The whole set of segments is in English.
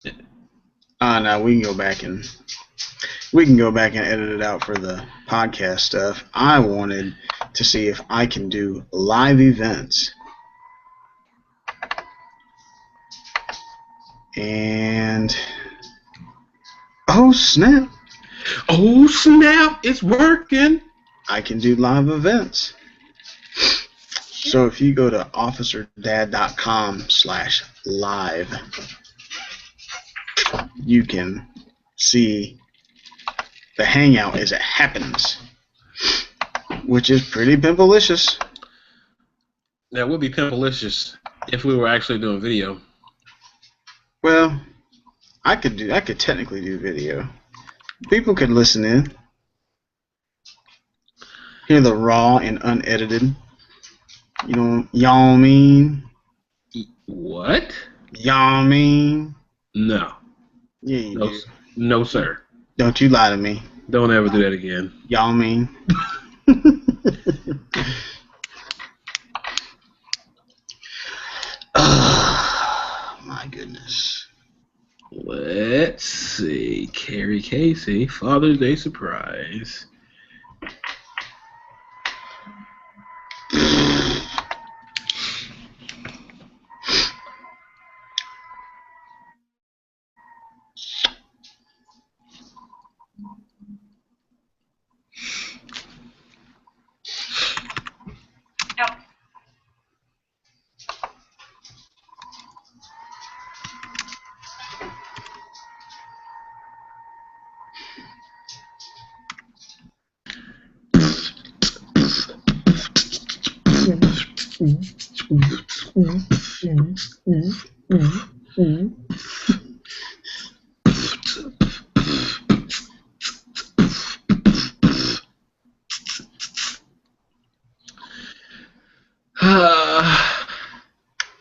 No, we can go back and edit it out for the podcast stuff. I wanted to see if I can do live events. And oh snap! Oh snap! It's working. I can do live events. So if you go to officerdad.com/live, you can see the hangout as it happens, which is pretty pimpalicious. That would be pimpalicious if we were actually doing video. Well, I could technically do video. People could listen in, hear the raw and unedited. Y'all mean? What? Y'all mean? No. Yeah, you do. No, sir. Don't you lie to me. Don't ever do that again. Y'all mean? My goodness. Let's see. Carrie Casey, Father's Day surprise.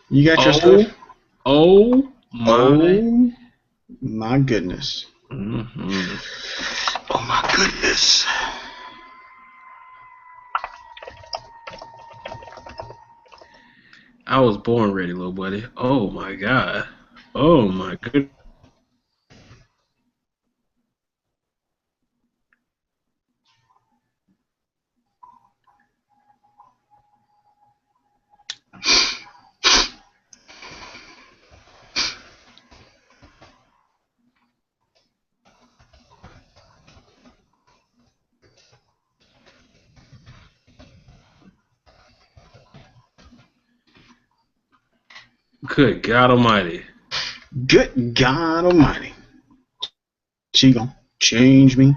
You got your stuff? Oh my goodness. Mm-hmm. Oh my goodness. I was born ready, little buddy. Oh my god. Oh my goodness. Good God Almighty. Good God Almighty. She gonna change me.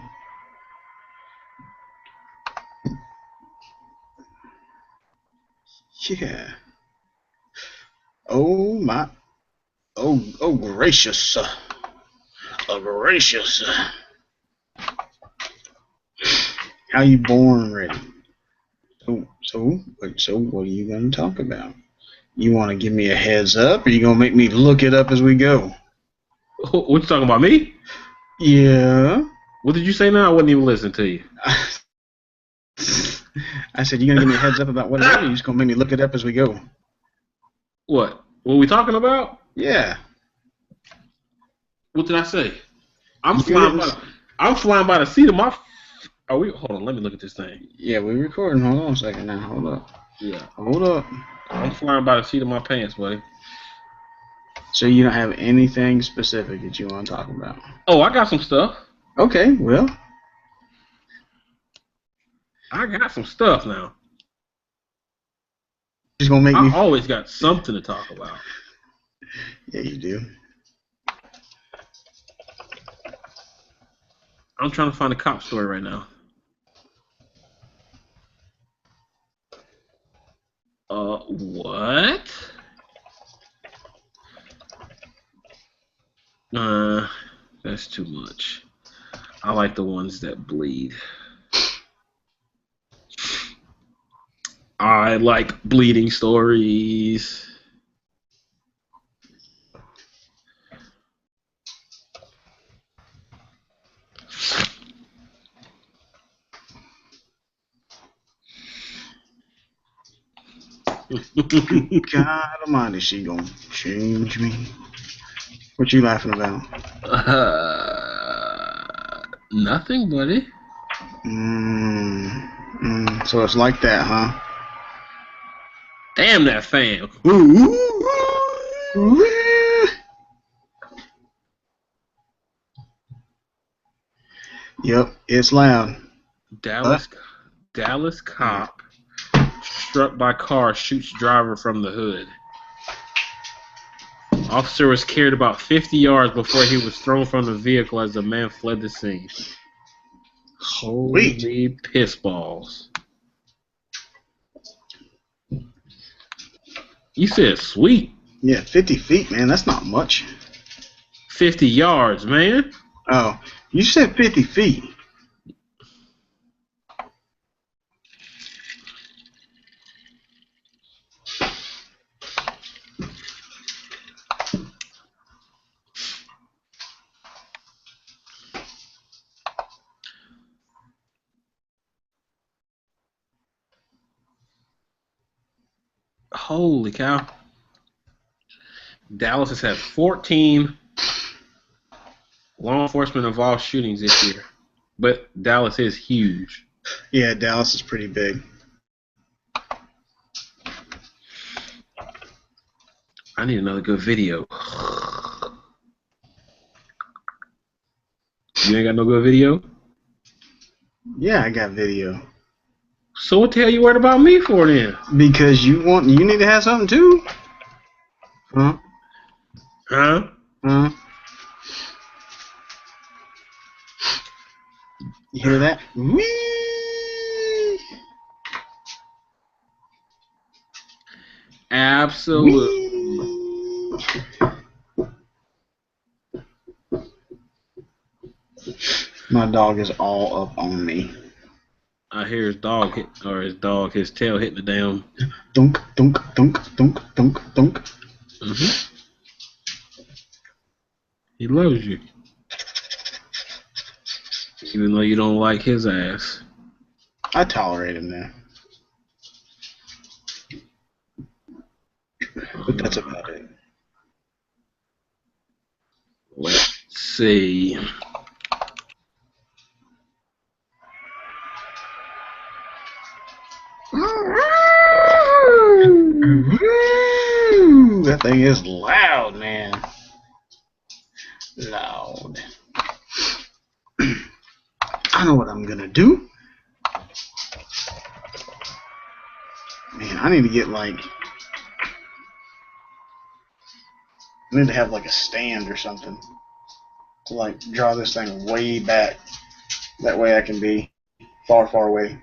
Yeah. Oh my. Oh gracious. Gracious. How you born ready? So what are you gonna talk about? You want to give me a heads up, or you gonna make me look it up as we go? What you talking about, me? Yeah. What did you say now? I wasn't even listening to you. I said, you gonna give me a heads up about what it is, or you just gonna make me look it up as we go? What? What we talking about? Yeah. What did I say? I'm flying by the seat of my. Hold on. Let me look at this thing. Yeah, we're recording. Hold on a second now. Hold up. Yeah. Hold up. I'm flying by the seat of my pants, buddy. So you don't have anything specific that you want to talk about? Oh, I got some stuff. Okay, well. I got some stuff now. Just gonna make I always got something to talk about. Yeah, you do. I'm trying to find a cop story right now. What? That's too much. I like the ones that bleed. I like bleeding stories. God Almighty, she gonna change me. What you laughing about? Nothing, buddy. So it's like that, huh? Damn that fan. Yep, it's loud. Dallas cop struck by car shoots driver from the hood. Officer was carried about 50 yards before he was thrown from the vehicle as the man fled the scene. Sweet. Holy piss balls. You said sweet. Yeah, 50 feet, man. That's not much. 50 yards, man. Oh, you said 50 feet. Holy cow. Dallas has had 14 law enforcement involved shootings this year. But Dallas is huge. Yeah, Dallas is pretty big. I need another good video. You ain't got no good video? Yeah, I got video. So what the hell you worried about me for then? Because you need to have something too. Huh? Huh? Huh? You hear that? Whee! Absolutely. Whee! My dog is all up on me. I hear his tail hitting the damn. Dunk, dunk, dunk, dunk, dunk, dunk. Mm-hmm. He loves you. Even though you don't like his ass. I tolerate him now. But that's about it. Let's see. That thing is loud, man. Loud. I know what I'm gonna do. Man, I need to get I need to have like a stand or something to draw this thing way back. That way I can be far, far away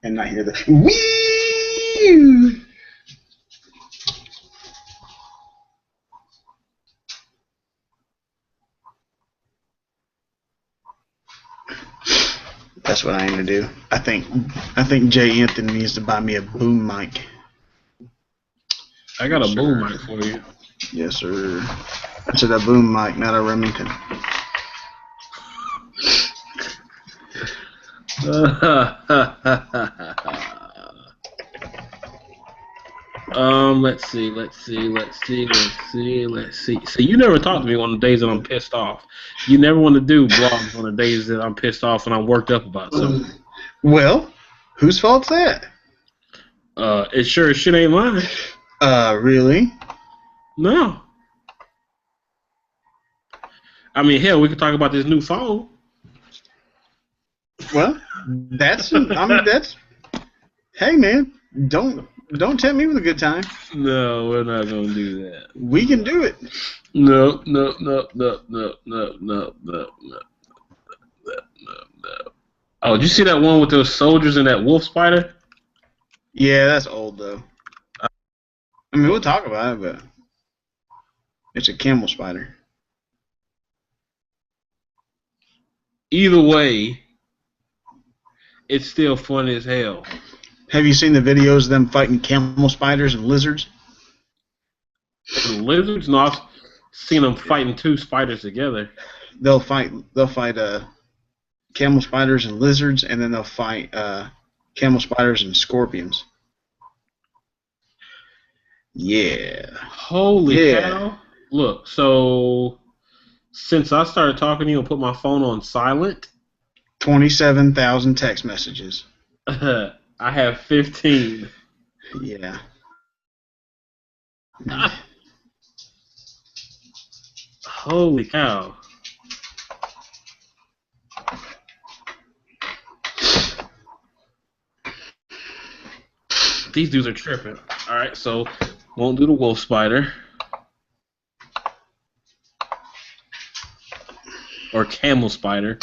and not hear the wee. That's what I need to do. I think Jay Anthony needs to buy me a boom mic. I got a boom mic for you. Yes, sir. I said a boom mic, not a Remington. Let's see. So you never talk to me on the days that I'm pissed off. You never want to do blogs on the days that I'm pissed off and I'm worked up about something. Well, whose fault's that? It sure as shit ain't mine. Really? No. I mean, hell, we could talk about this new phone. Well, hey man, don't tempt me with a good time. No, we're not gonna do that. We can do it. No. Oh, did you see that one with those soldiers and that wolf spider? Yeah, that's old though. I mean, we'll talk about it, but it's a camel spider. Either way, it's still funny as hell. Have you seen the videos of them fighting camel spiders and lizards? And lizards? No, I've seen them fighting two spiders together. They'll fight camel spiders and lizards, and then they'll fight camel spiders and scorpions. Yeah. Holy cow. Look, so since I started talking to you and put my phone on silent, 27,000 text messages. I have 15. Yeah. Holy cow. These dudes are tripping. Alright, so won't do the wolf spider. Or camel spider.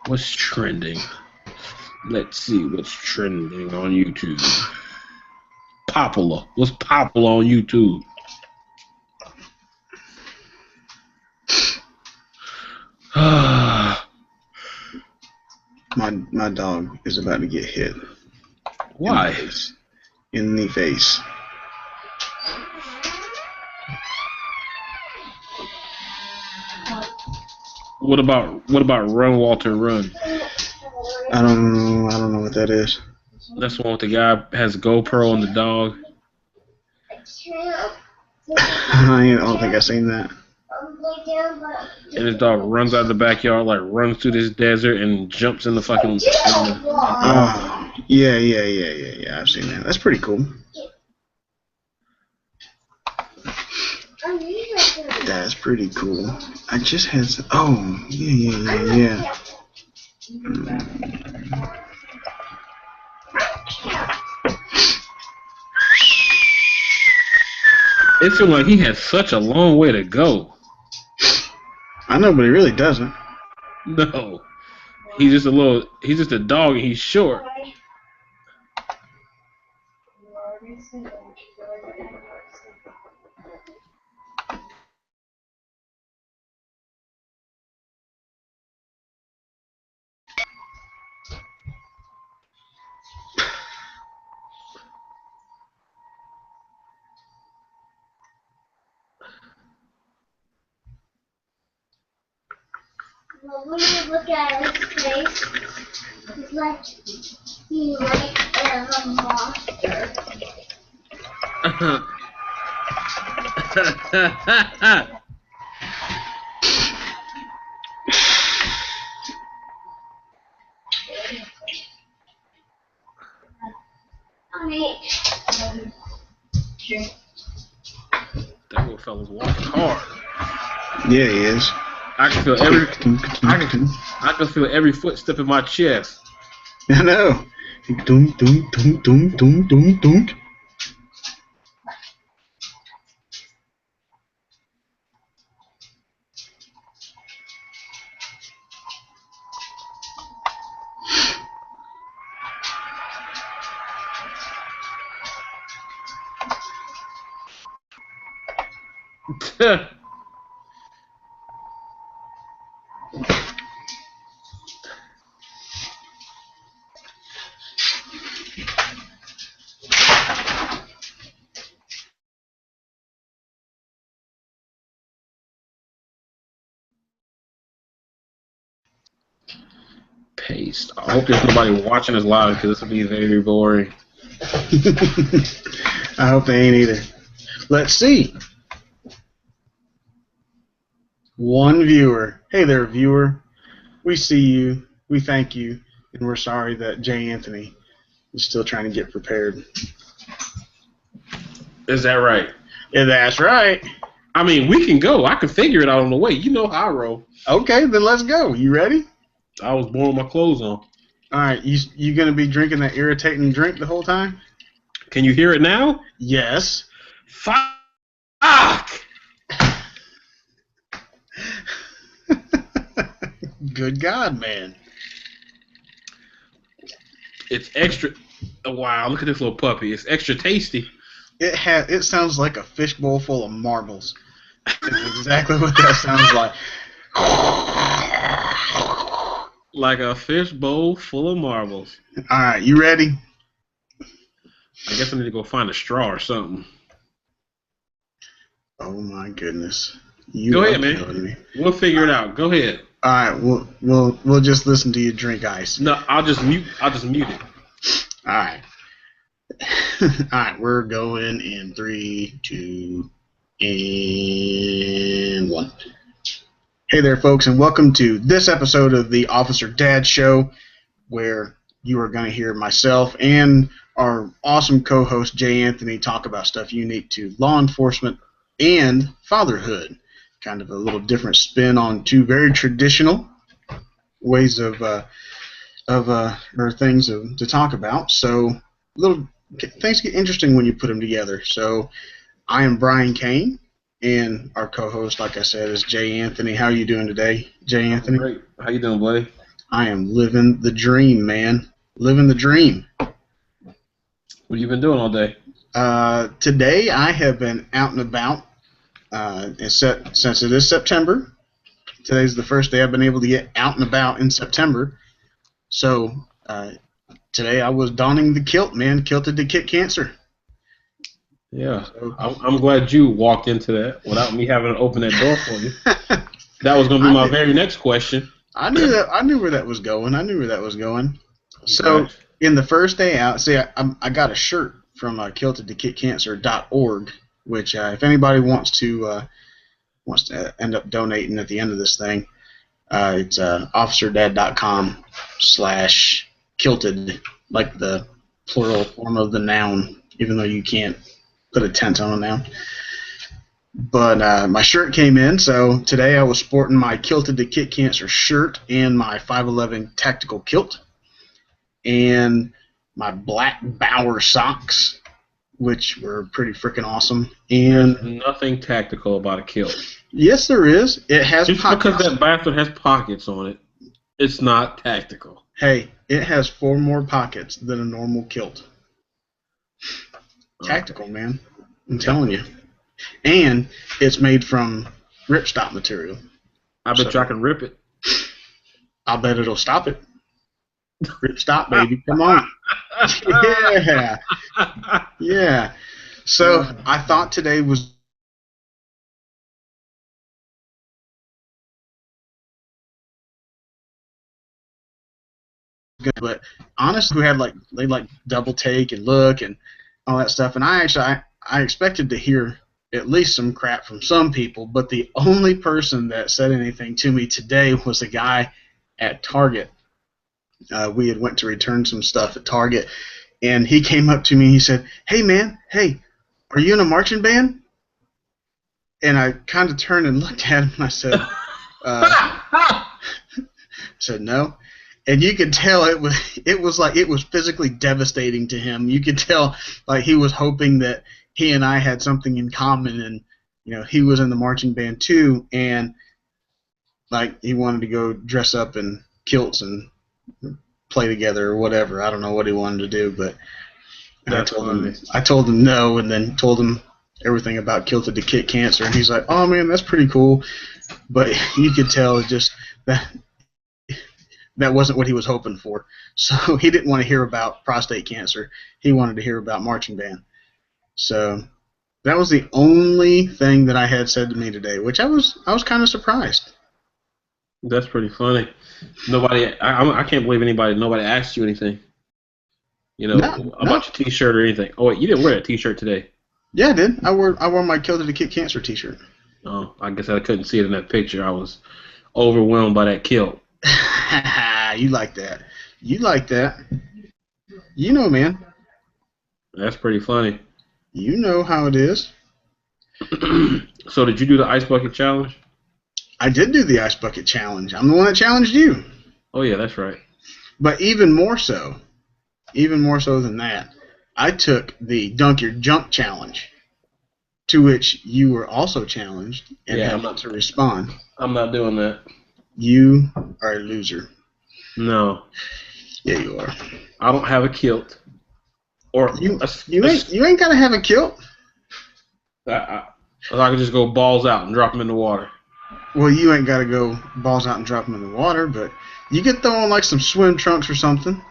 What's trending? Let's see what's trending on YouTube. Popular. What's popular on YouTube? My dog is about to get hit. Why? In the face. What about Run Walter Run? I don't know what that is. That's the one with the guy has GoPro on the dog. I don't think I've seen that. And his dog runs out of the backyard, like runs through this desert and jumps in the fucking. Oh, yeah. I've seen that. That's pretty cool. That's pretty cool. I just had some. Oh, yeah. It seems like he has such a long way to go. I know, but he really doesn't. No, he's just a dog and he's short. Well, when you look at his face, it's like he might have a monster. That little fella's walking hard. Yeah, he is. I can feel every footstep in my chest. I know. Dunk, dunk, dunk, dunk, dunk, dunk, dunk. Paste. I hope there's nobody watching us live because this will be very boring. I hope they ain't either. Let's see. One viewer. Hey there, viewer. We see you. We thank you. And we're sorry that Jay Anthony is still trying to get prepared. Is that right? Yeah, that's right. I mean, we can go. I can figure it out on the way. You know how I roll. Okay, then let's go. You ready? I was born with my clothes on. All right. You gonna be drinking that irritating drink the whole time? Can you hear it now? Yes. Fuck! Good God, man. It's extra. Oh, wow, look at this little puppy. It's extra tasty. It sounds like a fishbowl full of marbles. That's exactly what that sounds like. Like a fish bowl full of marbles. All right, you ready? I guess I need to go find a straw or something. Oh my goodness. Go ahead, man. We'll figure it out. Go ahead. All right, we'll just listen to you drink ice. No, I'll just mute it. All right. Alright, we're going in 3, 2, and 1. Hey there, folks, and welcome to this episode of the Officer Dad Show, where you are going to hear myself and our awesome co-host Jay Anthony talk about stuff unique to law enforcement and fatherhood. Kind of a little different spin on two very traditional ways of or things to talk about. So things get interesting when you put them together. So I am Brian Kane, and our co-host, like I said, is Jay Anthony. How are you doing today, Jay Anthony? Great. How you doing, buddy? I am living the dream, man. Living the dream. What have you been doing all day? Today I have been out and about. Since it is September, today's the first day I've been able to get out and about in September. So today I was donning the kilt, man. Kilted to kick cancer. Yeah, I'm glad you walked into that without me having to open that door for you. That was going to be my very next question. I knew where that was going. So in the first day out, see, I got a shirt from kiltedtokickcancer.org, which if anybody wants to end up donating at the end of this thing, it's officerdad.com/kilted, like the plural form of the noun, even though you can't put a tense on a noun. But my shirt came in, so today I was sporting my Kilted to Kick Cancer shirt and my 511 tactical kilt, and my black Bauer socks, which were pretty freaking awesome. And there's nothing tactical about a kilt. Yes, there is. It has just pockets. Because that bastard has pockets on it, it's not tactical. Hey, it has 4 more pockets than a normal kilt. Tactical, man. I'm telling you. And it's made from ripstop material. I bet you I can rip it. I'll bet it'll stop it. Ripstop, baby. Come on. Yeah. Yeah. So I thought today was good, but honestly, who had they double take and look and all that stuff, and I expected to hear at least some crap from some people, but the only person that said anything to me today was a guy at Target. We had went to return some stuff at Target, and he came up to me and he said, "Hey man, hey, are you in a marching band?" And I kind of turned and looked at him and I said, "No." And you could tell it was physically devastating to him. You could tell like he was hoping that he and I had something in common, and he was in the marching band too, and like he wanted to go dress up in kilts and play together or whatever. I don't know what he wanted to do, but I told him no, and then told him everything about Kilted to Kick Cancer, and he's like, "Oh man, that's pretty cool," but you could tell just that wasn't what he was hoping for. So he didn't want to hear about prostate cancer. He wanted to hear about marching band. So that was the only thing that I had said to me today, which I was kind of surprised. That's pretty funny. I can't believe nobody asked you anything. About your T-shirt or anything. Oh wait, you didn't wear a T-shirt today. Yeah, I did. I wore my Kilted to Kick Cancer T-shirt. Oh, I guess I couldn't see it in that picture. I was overwhelmed by that kilt. You like that. You like that. You know, man. That's pretty funny. You know how it is. So did you do the ice bucket challenge? I did do the ice bucket challenge. I'm the one that challenged you. Oh yeah, that's right. But even more so than that, I took the Dunk Your Junk challenge, to which you were also challenged and had to respond. I'm not doing that. You are a loser. No. Yeah, you are. I don't have a kilt. Or you ain't gotta have a kilt. I can just go balls out and drop them in the water. Well, you ain't gotta go balls out and drop them in the water, but you could throw on like some swim trunks or something.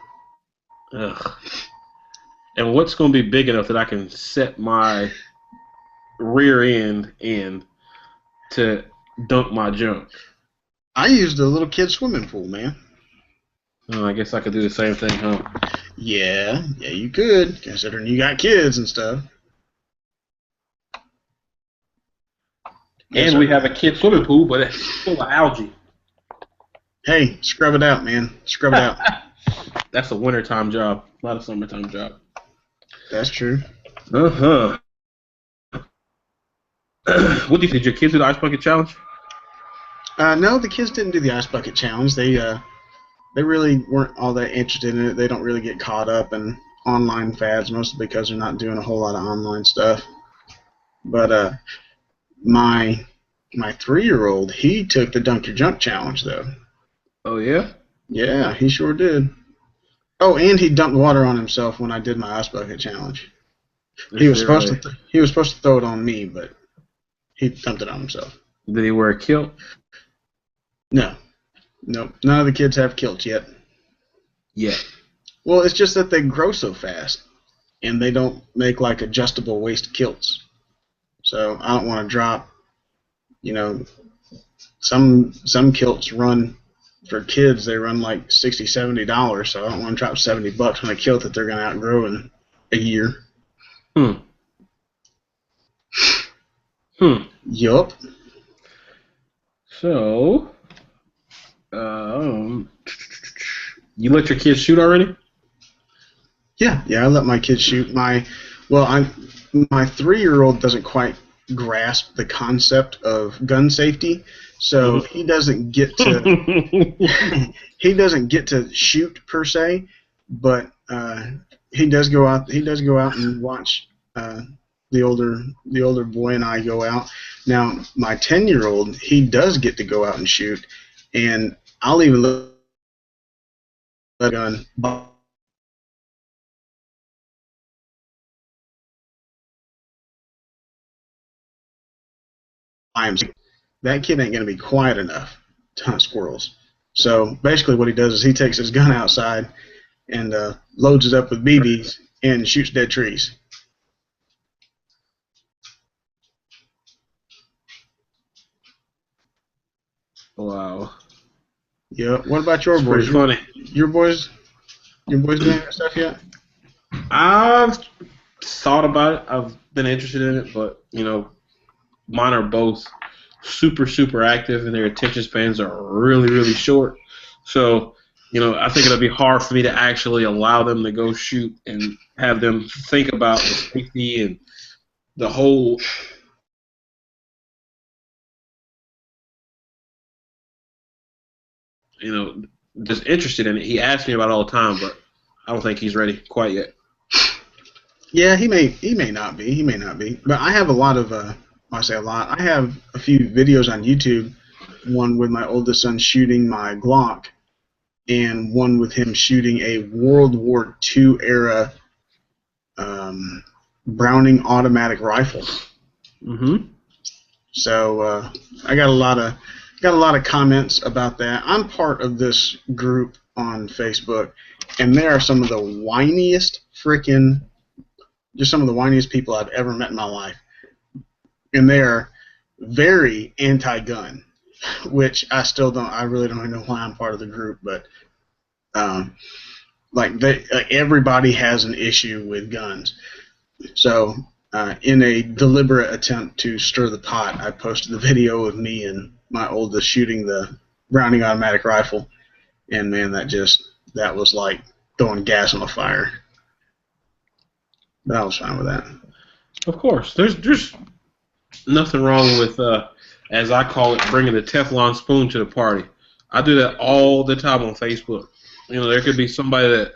Ugh. And what's gonna be big enough that I can set my rear end in to dunk my junk? I used a little kid swimming pool, man. Oh, I guess I could do the same thing, huh? Yeah, you could, considering you got kids and stuff. Yes, And we sir. have a kid swimming pool, but it's full of algae. Hey, scrub it out, man. Scrub it out. That's a wintertime job, not a summertime job. That's true. Uh-huh. What did your kids do the ice bucket challenge? No, the kids didn't do the ice bucket challenge. They really weren't all that interested in it. They don't really get caught up in online fads, mostly because they're not doing a whole lot of online stuff. But my 3-year-old, he took the dunk your junk challenge though. Oh yeah. Yeah, he sure did. Oh, and he dumped water on himself when I did my ice bucket challenge. He was supposed to throw it on me, but he dumped it on himself. Did he wear a kilt? No, nope. None of the kids have kilts yet. Yeah. Well, it's just that they grow so fast, and they don't make like adjustable waist kilts. So I don't want to drop. You know, some kilts run for kids. They run like $60-$70. So I don't want to drop $70 on a kilt that they're going to outgrow in a year. Yup. So, you let your kids shoot already? Yeah. I let my kids shoot. My 3-year-old doesn't quite grasp the concept of gun safety, so he doesn't get to shoot per se, but he does go out and watch the older boy and I go out. Now my 10-year-old, he does get to go out and shoot, and I'll even let a gun by himself. That kid ain't gonna be quiet enough to hunt squirrels. So basically what he does is he takes his gun outside and loads it up with BBs and shoots dead trees. Wow. Yeah. What about your boys? Pretty funny. Your boys doing that stuff yet? I've thought about it. I've been interested in it, but mine are both super active, and their attention spans are really short. So, I think it'll be hard for me to actually allow them to go shoot and have them think about the safety and the whole. Just interested in it. He asks me about it all the time, but I don't think he's ready quite yet. Yeah, he may not be. He may not be. But I have a lot of I say a lot. I have a few videos on YouTube. One with my oldest son shooting my Glock, and one with him shooting a World War II era Browning automatic rifle. So I got a lot of comments about that. I'm part of this group on Facebook, and they are some of the whiniest people I've ever met in my life. And they are very anti-gun, which I really don't even know why I'm part of the group, but everybody has an issue with guns. So in a deliberate attempt to stir the pot, I posted the video of me and my oldest shooting the Browning automatic rifle, and man, that was like throwing gas on a fire. But I was fine with that. Of course, there's nothing wrong with, as I call it, bringing the Teflon spoon to the party. I do that all the time on Facebook. There could be somebody that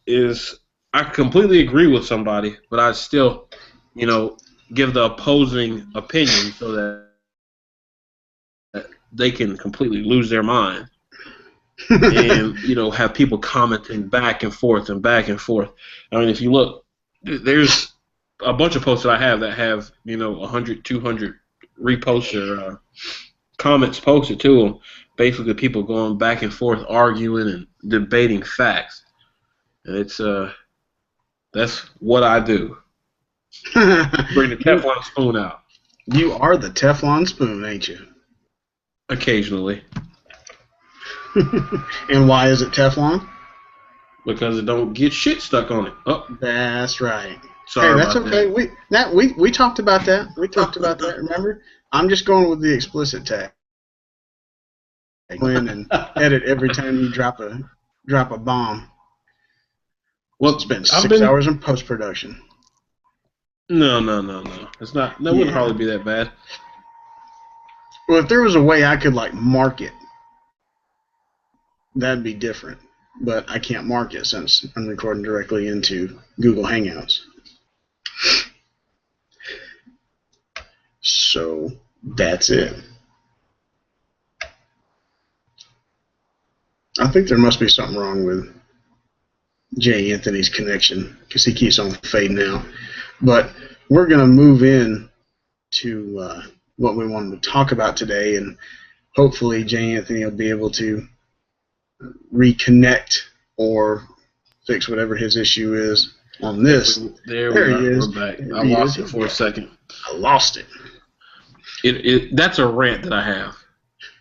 is, I completely agree with somebody, but I still, give the opposing opinion so that they can completely lose their mind. And, have people commenting back and forth and back and forth. I mean, if you look, there's a bunch of posts that I have that have, 100, 200 reposts or comments posted to them. Basically, people going back and forth, arguing and debating facts. And it's that's what I do. Bring the Teflon spoon out. You are the Teflon spoon, ain't you? Occasionally. And why is it Teflon? because it don't get shit stuck on it. Oh, That's right. sorry Hey, that's about okay. that. We talked about that. We talked about that. Remember? I'm just going with the explicit tag. Go in and edit every time you drop a bomb. Well, Spend I've 6 been hours in post production. no. It's not. That wouldn't Yeah. hardly be that bad. Well, if there was a way I could like mark it, that'd be different. But I can't mark it since I'm recording directly into Google Hangouts. So that's it. I think there must be something wrong with Jay Anthony's connection because he keeps on fading out. But we're going to move in to what we wanted to talk about today, and hopefully Jay Anthony will be able to reconnect or fix whatever his issue is on this. There There we he are. is. We're back. There I he lost is. it for a second. I lost it. That's a rant that I have.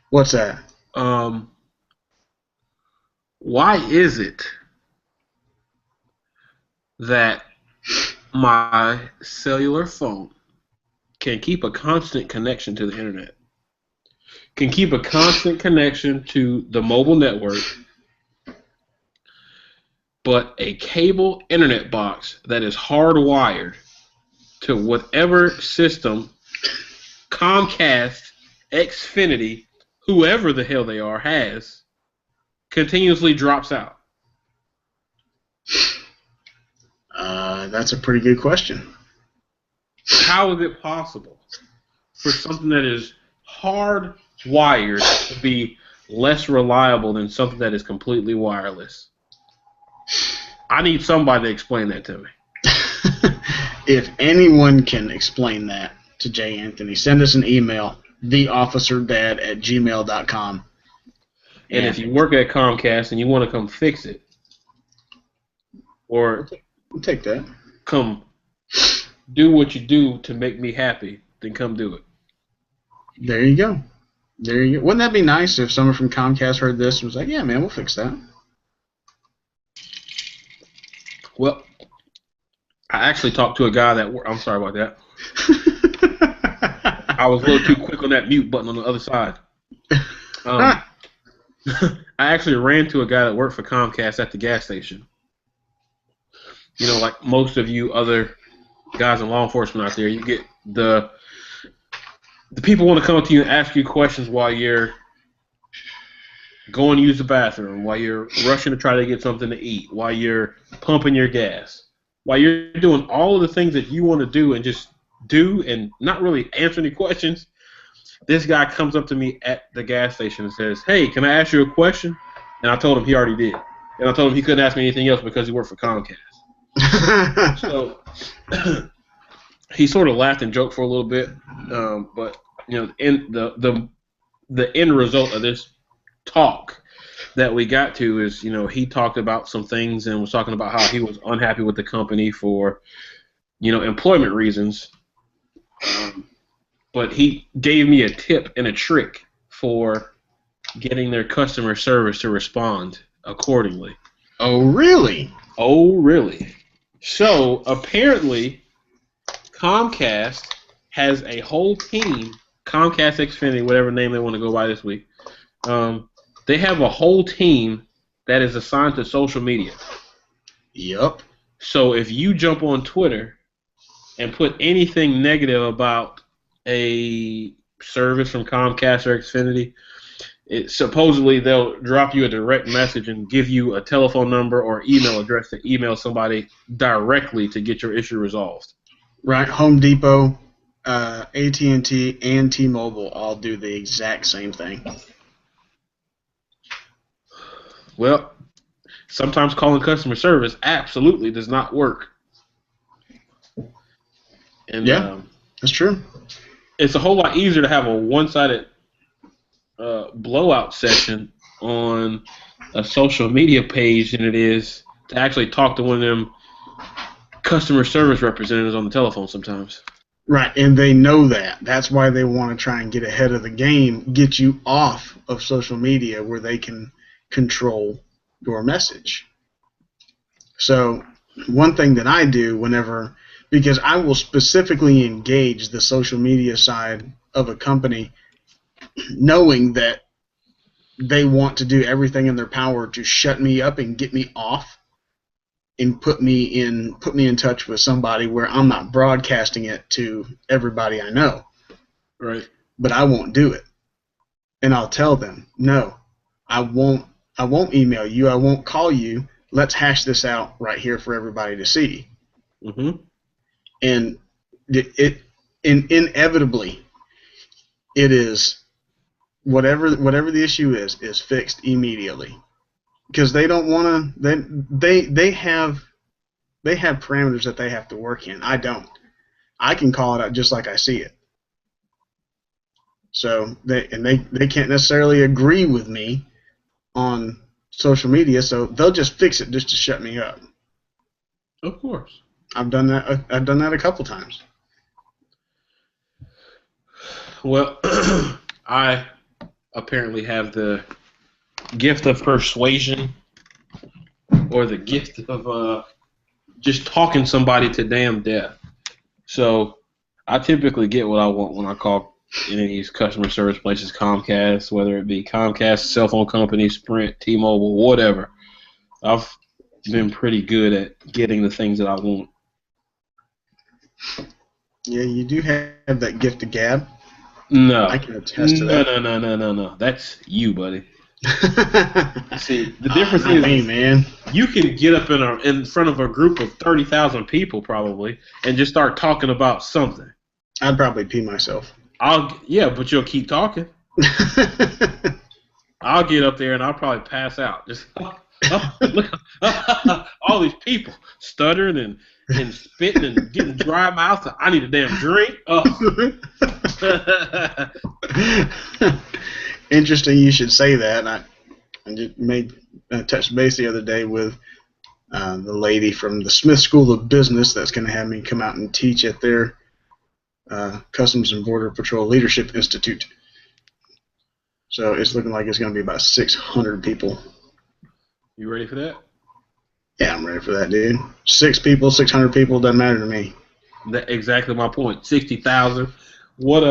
What's that? Why is it that my cellular phone can keep a constant connection to the internet, can keep a constant connection to the mobile network, but a cable internet box that is hardwired to whatever system Comcast, Xfinity, whoever the hell they are, has, continuously drops out? That's a pretty good question. How is it possible for something that is hardwired to be less reliable than something that is completely wireless? I need somebody to explain that to me. If anyone can explain that to Jay Anthony, send us an email, theofficerdad@gmail.com. And if you work at Comcast and you want to come fix it, or We'll take that. come do what you do to make me happy, then come do it. There you go. There you go. Wouldn't that be nice if someone from Comcast heard this and was like, yeah, man, we'll fix that. Well, I actually talked to a guy that I'm sorry about that. I was a little too quick on that mute button on the other side. I actually ran to a guy that worked for Comcast at the gas station. You know, like most of you other guys in law enforcement out there, you get the people want to come up to you and ask you questions while you're going to use the bathroom, while you're rushing to try to get something to eat, while you're pumping your gas, while you're doing all of the things that you want to do and just do and not really answer any questions. This guy comes up to me at the gas station and says, "Hey, can I ask you a question?" And I told him he already did. And I told him he couldn't ask me anything else because he worked for Comcast. So he sort of laughed and joked for a little bit, but you know, the end result of this talk that we got to is, you know, he talked about some things and was talking about how he was unhappy with the company for, you know, employment reasons. But he gave me a tip and a trick for getting their customer service to respond accordingly. Oh, really? Oh, really? So apparently, Comcast has a whole team, Comcast Xfinity, whatever name they want to go by this week. They have a whole team that is assigned to social media. Yep. So if you jump on Twitter and put anything negative about a service from Comcast or Xfinity, supposedly they'll drop you a direct message and give you a telephone number or email address to email somebody directly to get your issue resolved. Right. Home Depot, AT&T, and T-Mobile all do the exact same thing. Well, sometimes calling customer service absolutely does not work. And yeah, that's true. It's a whole lot easier to have a one-sided blowout session on a social media page than it is to actually talk to one of them customer service representatives on the telephone sometimes. Right, and they know that. That's why they want to try and get ahead of the game, get you off of social media where they can control your message. So one thing that I do whenever, because I will specifically engage the social media side of a company, knowing that they want to do everything in their power to shut me up and get me off and put me in touch with somebody where I'm not broadcasting it to everybody I know. Right. But I won't do it. And I'll tell them, no, I won't email you, I won't call you. Let's hash this out right here for everybody to see. Mm-hmm. And inevitably it is whatever the issue is fixed immediately. Because they don't want to they have parameters that they have to work in. I don't. I can call it out just like I see it. So they can't necessarily agree with me on social media, so they'll just fix it just to shut me up. Of course. I've done that. I've done that a couple times. Well, I apparently have the gift of persuasion, or the gift of just talking somebody to damn death. So I typically get what I want when I call any of these customer service places, Comcast, whether it be Comcast, cell phone company, Sprint, T-Mobile, whatever. I've been pretty good at getting the things that I want. Yeah, you do have that gift of gab. No. I can attest to that. No. That's you, buddy. See, the difference is, me, man. You can get up in front of a group of 30,000 people probably and just start talking about something. I'd probably pee myself. But you'll keep talking. I'll get up there and I'll probably pass out. Just look, all these people stuttering and spitting and getting dry mouth. I need a damn drink. Interesting you should say that. I just made a touch base the other day with the lady from the Smith School of Business that's going to have me come out and teach at their Customs and Border Patrol Leadership Institute. So it's looking like it's going to be about 600 people. You ready for that? Yeah, I'm ready for that, dude. 6 people, 600 people, doesn't matter to me. That's exactly my point. 60,000. What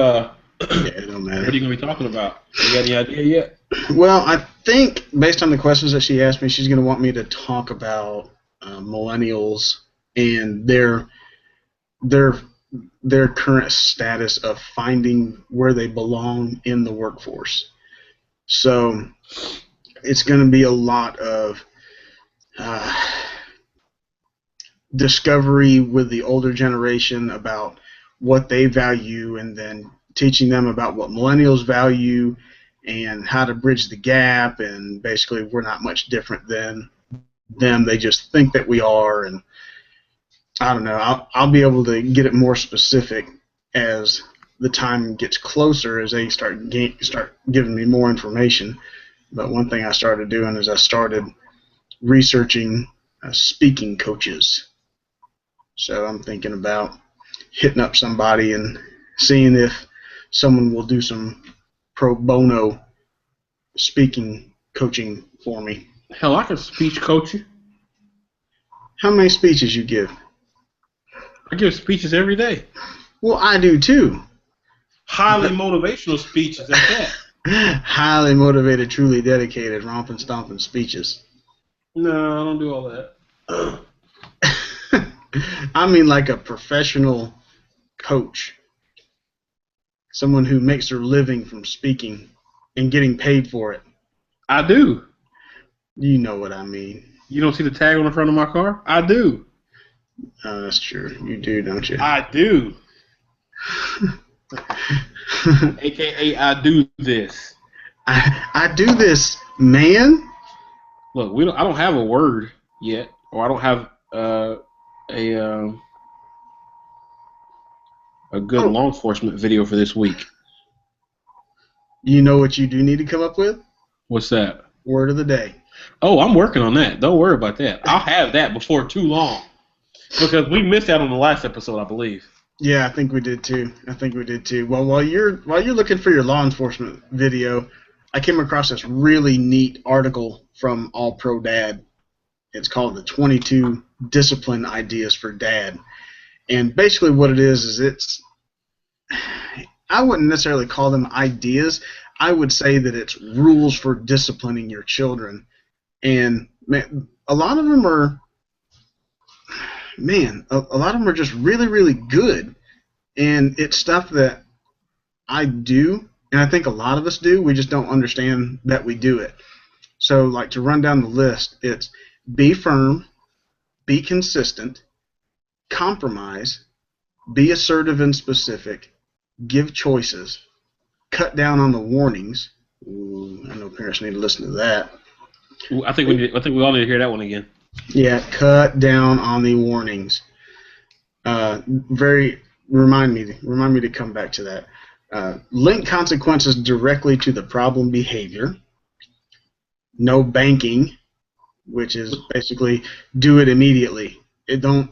Yeah, it don't matter. What are you going to be talking about? You got any idea yet? Well, I think based on the questions that she asked me, she's going to want me to talk about millennials and their current status of finding where they belong in the workforce. So it's going to be a lot of discovery with the older generation about what they value, and then teaching them about what millennials value and how to bridge the gap. And basically, we're not much different than them. They just think that we are. And I don't know. I'll be able to get it more specific as the time gets closer, as they start giving me more information. But one thing I started doing is I started researching speaking coaches. So I'm thinking about hitting up somebody and seeing if someone will do some pro bono speaking coaching for me. Hell, I can speech coach you. How many speeches you give? I give speeches every day. Well, I do too. Highly motivational speeches at that. Highly motivated, truly dedicated, romping, stomping speeches. No, I don't do all that. I mean like a professional coach. Someone who makes their living from speaking and getting paid for it. I do. You know what I mean. You don't see the tag on the front of my car? I do. Oh, that's true. You do, don't you? I do. AKA, I do this. I do this, man. Look, I don't have a word yet, or I don't have a good law enforcement video for this week. You know what you do need to come up with? What's that? Word of the day. Oh, I'm working on that. Don't worry about that. I'll have that before too long, because we missed out on the last episode, I believe. Yeah, I think we did too. Well, while you're looking for your law enforcement video, I came across this really neat article from All Pro Dad, It's called the 22 Discipline Ideas for Dad. And basically what it is I wouldn't necessarily call them ideas. I would say that it's rules for disciplining your children. And man, a lot of them are just really, really good. And it's stuff that I do, and I think a lot of us do. We just don't understand that we do it. So, like, to run down the list, it's be firm, be consistent, compromise, be assertive and specific, give choices, cut down on the warnings. Ooh, I know parents need to listen to that. Ooh, I think we all need to hear that one again. Yeah, cut down on the warnings. Remind me to come back to that. Link consequences directly to the problem behavior. No banking, which is basically do it immediately. Don't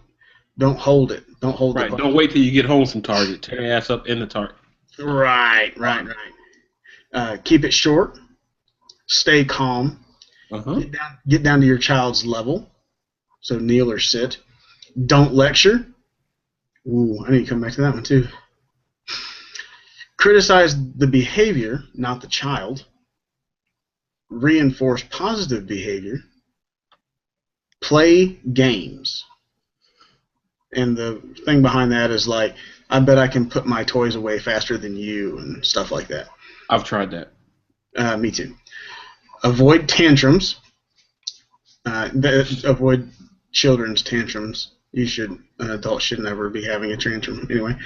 hold it. Don't hold it. Right. Don't wait till you get home from Target. Tear your ass up in the Target. Right. Keep it short. Stay calm. Uh-huh. Get down to your child's level. So kneel or sit. Don't lecture. Ooh, I need to come back to that one too. Criticize the behavior, not the child. Reinforce positive behavior. Play games. And the thing behind that is like, I bet I can put my toys away faster than you and stuff like that. I've tried that. Me too. Avoid tantrums. Avoid children's tantrums. An adult should never be having a tantrum. Anyway,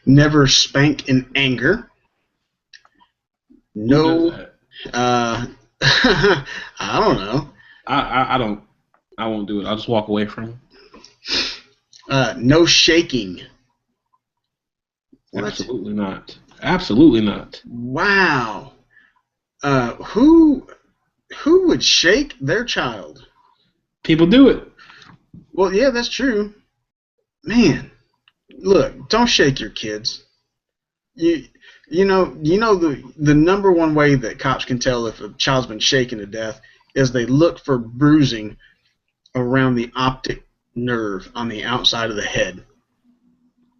never spank in anger. No. I don't know. I won't do it. I'll just walk away from him. No shaking. What? Absolutely not. Absolutely not. Wow. Who would shake their child? People do it. Well, yeah, that's true. Man, look, don't shake your kids. You know the number one way that cops can tell if a child's been shaken to death is they look for bruising around the optic nerve on the outside of the head.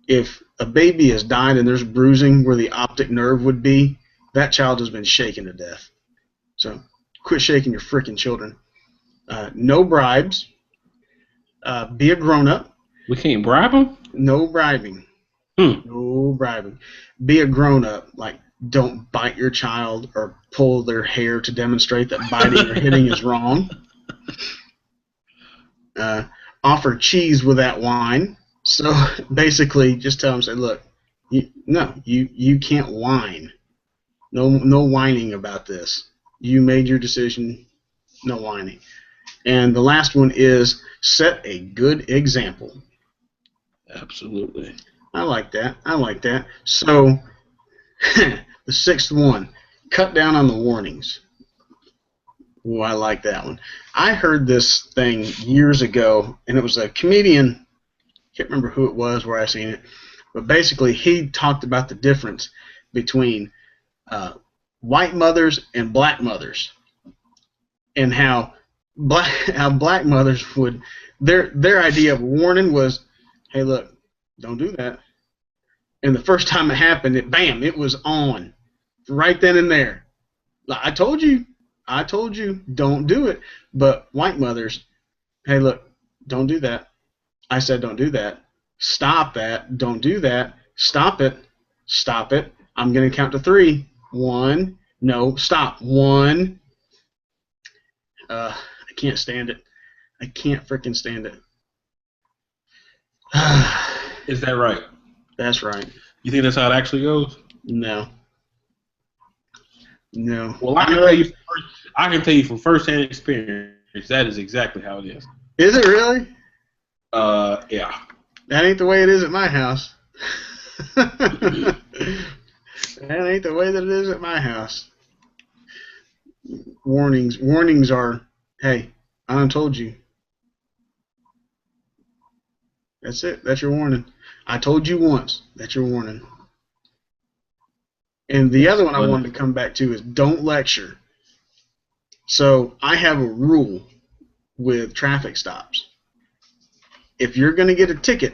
If a baby has died and there's bruising where the optic nerve would be, that child has been shaken to death. So quit shaking your freaking children. No bribes. Be a grown-up. We can't bribe them? No bribing. No bribing. Be a grown-up. Like, don't bite your child or pull their hair to demonstrate that biting or hitting is wrong. Offer cheese with that wine. So basically, just tell them, say, look, you can't whine. No whining about this. You made your decision. No whining. And the last one is set a good example. Absolutely. I like that. So the sixth one, cut down on the warnings. Oh, I like that one. I heard this thing years ago, and it was a comedian. Can't remember who it was, where I seen it, but basically he talked about the difference between white mothers and black mothers, and how black mothers would their idea of warning was, hey, look, don't do that. And the first time it happened, it was on right then and there. I told you, don't do it. But white mothers, hey, look, don't do that. I said don't do that. Stop that. Don't do that. Stop it. Stop it. I'm going to count to 3. 1. No, stop. 1. I can't stand it. I can't freaking stand it. Is that right? That's right. You think that's how it actually goes? No. Well, I can tell you from first-hand experience that is exactly how it is. Is it really? Yeah. That ain't the way it is at my house. That ain't the way that it is at my house. Warnings are, hey, I done told you. That's it. That's your warning. I told you once. That's your warning. And the other one I wanted to come back to is don't lecture. So I have a rule with traffic stops. If you're going to get a ticket,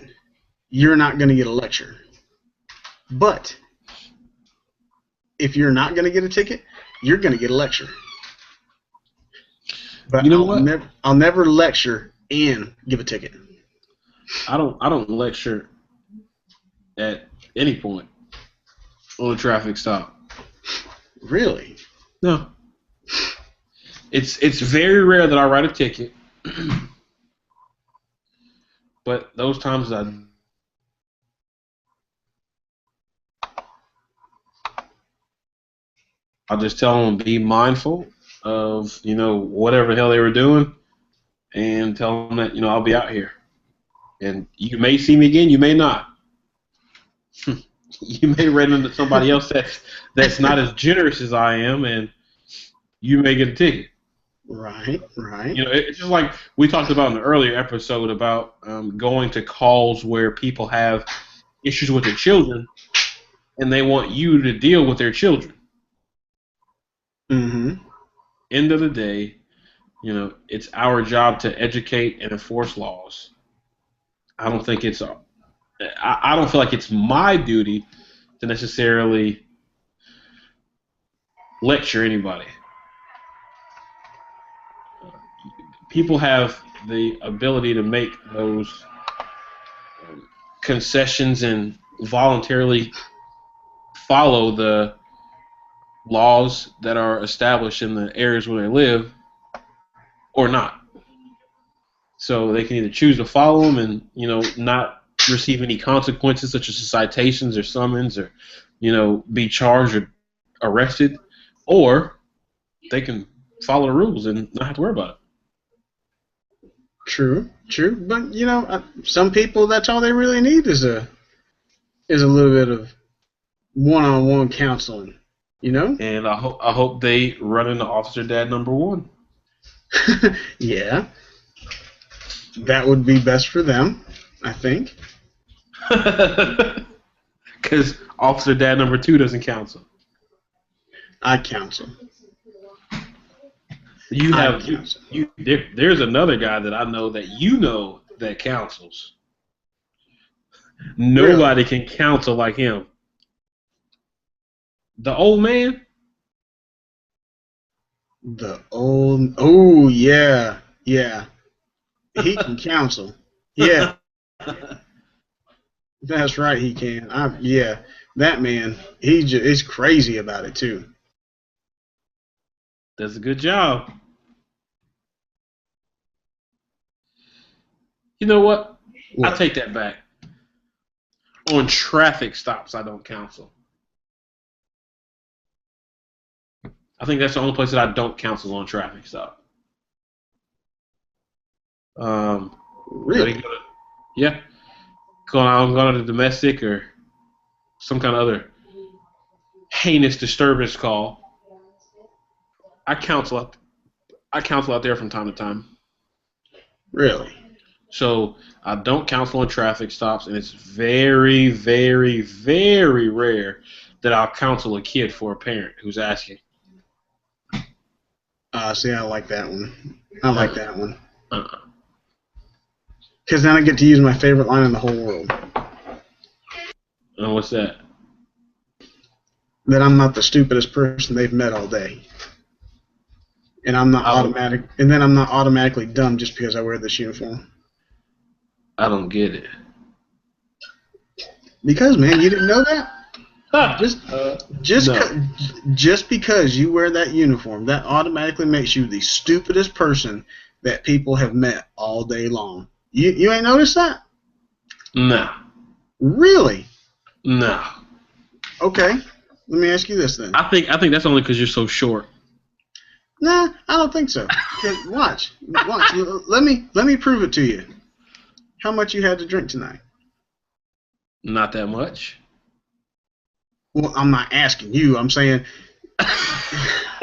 you're not going to get a lecture. But if you're not going to get a ticket, you're going to get a lecture. But You know what? I'll never lecture and give a ticket. I don't lecture at any point on a traffic stop. Really? No. It's very rare that I write a ticket. But those times I'll just tell them be mindful of, whatever the hell they were doing, and tell them that, I'll be out here. And you may see me again, you may not. You may run into somebody else that's not as generous as I am, and you may get a ticket. Right. It's just like we talked about in the earlier episode about going to calls where people have issues with their children, and they want you to deal with their children. Mm-hmm. End of the day, it's our job to educate and enforce laws. I don't feel like it's my duty to necessarily lecture anybody. People have the ability to make those concessions and voluntarily follow the laws that are established in the areas where they live, or not. So they can either choose to follow them and not receive any consequences such as citations or summons or be charged or arrested, or they can follow the rules and not have to worry about it. True. But some people, that's all they really need is a little bit of one-on-one counseling. And I hope they run into Officer Dad number 1. Yeah. That would be best for them, I think. Because Officer Dad number 2 doesn't counsel. I counsel. There's another guy that I know that counsels. Nobody can counsel like him. The old man. Oh yeah. He can counsel. Yeah. That's right, he can. That man, is crazy about it too. Does a good job. You know what? I take that back. On traffic stops, I don't counsel. I think that's the only place that I don't counsel on traffic stop. Really? Yeah. I'm going to domestic or some kind of other heinous disturbance call. I counsel out there from time to time. Really? So I don't counsel on traffic stops, and it's very, very, very rare that I'll counsel a kid for a parent who's asking. See, I like that one. Because then I get to use my favorite line in the whole world. And what's that? That I'm not the stupidest person they've met all day. And I'm not automatically dumb just because I wear this uniform. I don't get it. Because, man, you didn't know that? No. Just because you wear that uniform, that automatically makes you the stupidest person that people have met all day long. You ain't noticed that? No. Really? No. Okay. Let me ask you this then. I think that's only because you're so short. Nah, I don't think so. Watch. Let me prove it to you. How much you had to drink tonight? Not that much. Well, I'm not asking you. I'm saying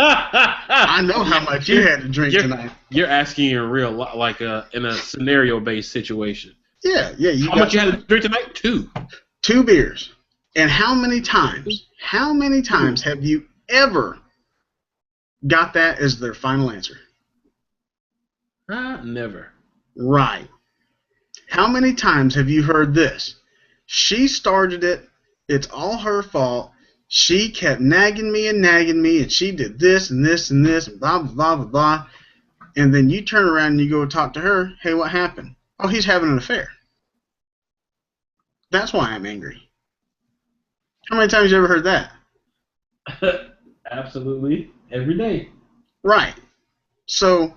I know how much you had to drink tonight. You're asking in real like in a scenario-based situation. Yeah. How much you had to drink tonight? 2. 2 beers. And how many times have you ever got that as their final answer? Never. Right. How many times have you heard this? She started it. It's all her fault. She kept nagging me, and she did this and this and this, and blah, blah, blah, blah, blah. And then you turn around and you go talk to her. Hey, what happened? Oh, he's having an affair. That's why I'm angry. How many times have you ever heard that? Absolutely. Every day. Right. So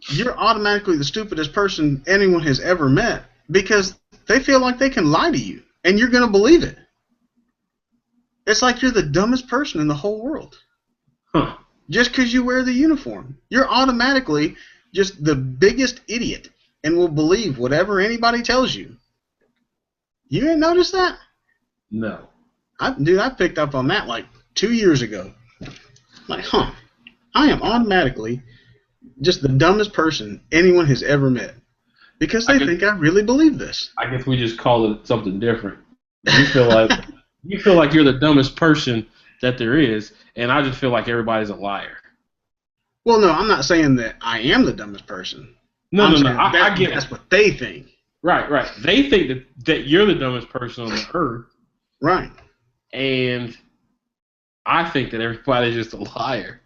you're automatically the stupidest person anyone has ever met because they feel like they can lie to you, and you're going to believe it. It's like you're the dumbest person in the whole world. Huh. Just because you wear the uniform. You're automatically just the biggest idiot and will believe whatever anybody tells you. You ain't noticed that? No. I picked up on that like 2 years ago. Like, I am automatically just the dumbest person anyone has ever met because they think I really believe this. I guess we just call it something different. You feel like you're the dumbest person that there is, and I just feel like everybody's a liar. Well, no, I'm not saying that I am the dumbest person. No. I get that's what they think. Right. They think that you're the dumbest person on the earth. Right. And I think that everybody's just a liar.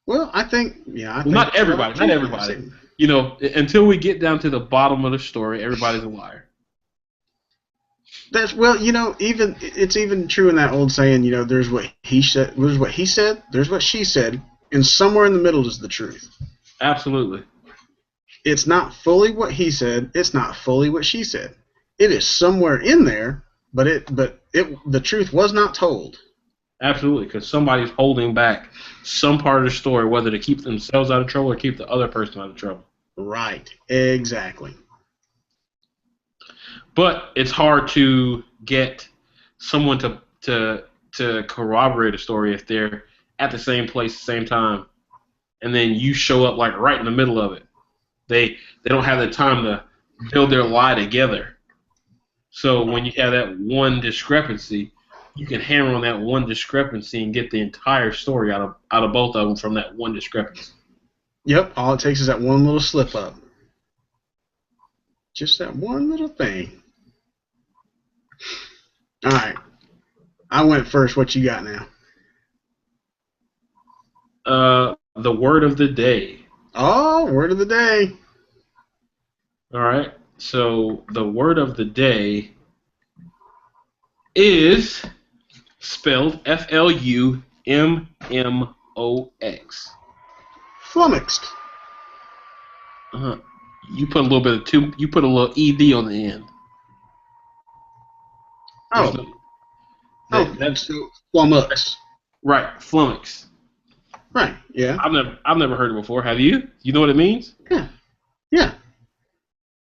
Well, I think, not everybody. You know, until we get down to the bottom of the story, everybody's a liar. Even it's even true in that old saying, there's what he said, there's what she said, and somewhere in the middle is the truth. Absolutely. It's not fully what he said, it's not fully what she said. It is somewhere in there, but the truth was not told. Absolutely, because somebody's holding back some part of the story, whether to keep themselves out of trouble or keep the other person out of trouble. Right, exactly. But it's hard to get someone to corroborate a story if they're at the same place, same time, and then you show up like right in the middle of it. They don't have the time to build their lie together. So when you have that one discrepancy, you can hammer on that one discrepancy and get the entire story out of both of them from that one discrepancy. Yep, all it takes is that one little slip up. Just that one little thing. All right. I went first. What you got now? The word of the day. Oh, word of the day. All right. So the word of the day is spelled Flummox. Flummoxed. You put a little bit of you put a little ed on the end. That's flummox. Right, flummox. Right. Yeah. I've never heard it before. Have you? You know what it means? Yeah.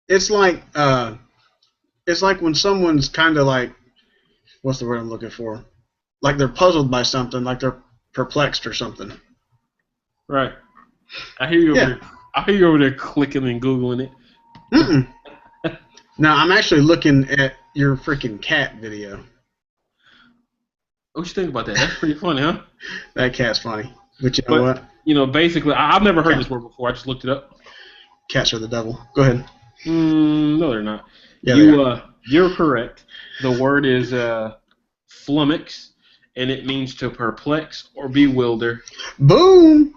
It's like when someone's kind of like, what's the word I'm looking for? Like they're puzzled by something, like they're perplexed or something. Right. I hear you over there. I hear you over there clicking and Googling it. No, I'm actually looking at your freaking cat video. What you think about that? That's pretty funny, huh? That cat's funny. But you know what? Basically, I've never heard this word before. I just looked it up. Cats are the devil. Go ahead. No, they're not. Yeah, you're correct. The word is flummox, and it means to perplex or bewilder. Boom.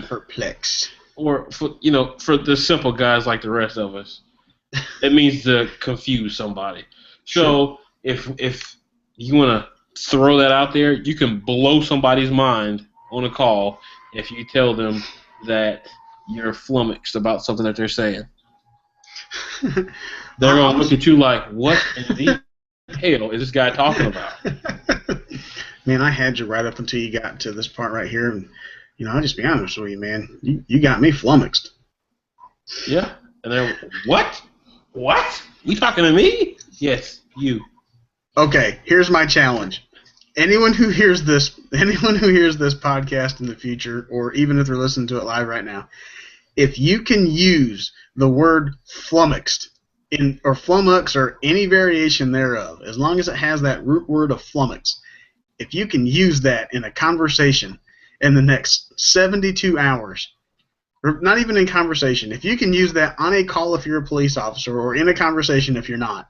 Perplex. Or for the simple guys like the rest of us, it means to confuse somebody. So if you want to throw that out there, you can blow somebody's mind on a call if you tell them that you're flummoxed about something that they're saying. They're going to look at you like, what in the hell is this guy talking about? Man, I had you right up until you got to this part right here, and I'll just be honest with you, man. You got me flummoxed. Yeah. And they're, what? What? You talking to me? Yes, you. Okay, here's my challenge. Anyone who hears this podcast in the future, or even if they're listening to it live right now, if you can use the word flummoxed or flummox or any variation thereof, as long as it has that root word of flummox, if you can use that in a conversation in the next 72 hours, or not even in conversation. If you can use that on a call if you're a police officer, or in a conversation if you're not,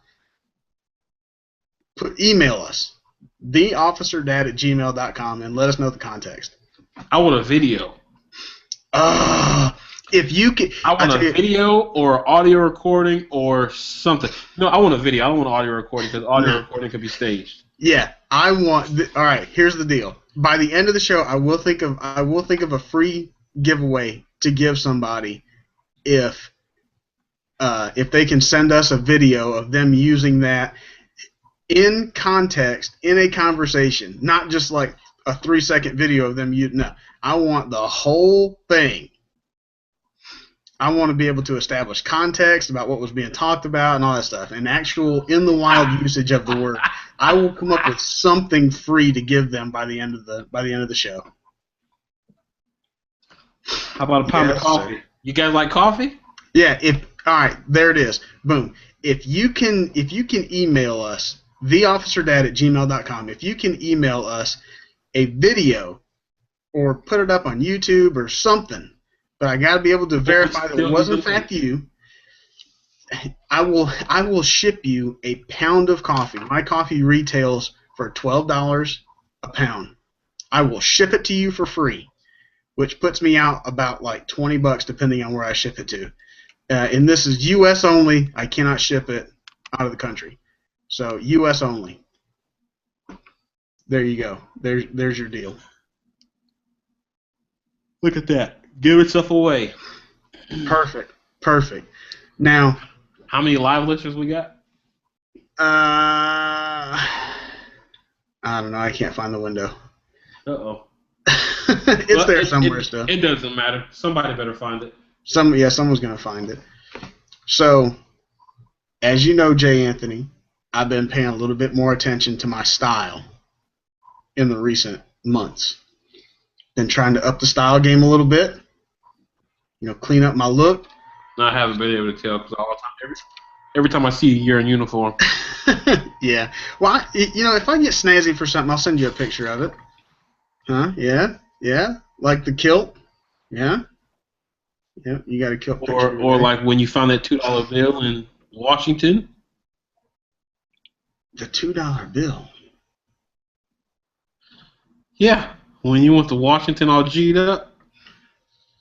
email us, theofficerdad@gmail.com, and let us know the context. I want a video. If you can, I want a video or audio recording or something. No, I want a video. I don't want an audio recording because audio recording could be staged. Yeah, I want. All right, here's the deal. By the end of the show, I will think of a free giveaway to give somebody if they can send us a video of them using that in context in a conversation, not just like a 3-second video of them. No, I want the whole thing. I want to be able to establish context about what was being talked about and all that stuff, and actual in the wild usage of the word. I will come up with something free to give them by the end of the show. How about a pound of coffee? Sir. You guys like coffee? Yeah. All right, there it is. Boom. If you can email us, theofficerdad@gmail.com. If you can email us a video or put it up on YouTube or something, but I got to be able to verify that it was in fact you. I will ship you a pound of coffee. My coffee retails for $12 a pound. I will ship it to you for free, which puts me out about like $20 depending on where I ship it to. And this is U.S. only. I cannot ship it out of the country, so U.S. only. There you go. There's your deal. Look at that. Give itself away. Perfect. Now, how many live listeners we got? I don't know. I can't find the window. Uh-oh. It's there somewhere still. It doesn't matter. Somebody better find it. Someone's going to find it. So, as you know, Jay Anthony, I've been paying a little bit more attention to my style in the recent months. Been trying to up the style game a little bit. Clean up my look. I haven't been able to tell because all the time, every time I see you, you're in uniform. Yeah. Well, if I get snazzy for something, I'll send you a picture of it. Huh? Yeah. Like the kilt. Yeah. Yeah. You got a kilt picture. Or like when you found that $2 bill in Washington. The $2 bill. Yeah. When you went to Washington all G'd up.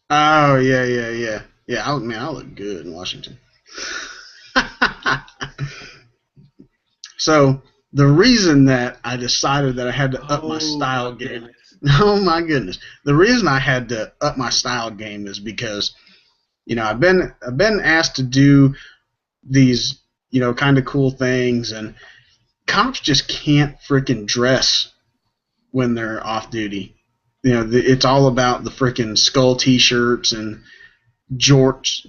Oh, yeah. Yeah, I look good in Washington. So, the reason that I decided that I had to up my style game. Oh, my goodness. The reason I had to up my style game is because, I've been asked to do these, kind of cool things, and cops just can't freaking dress when they're off duty. It's all about the freaking skull T-shirts and jorts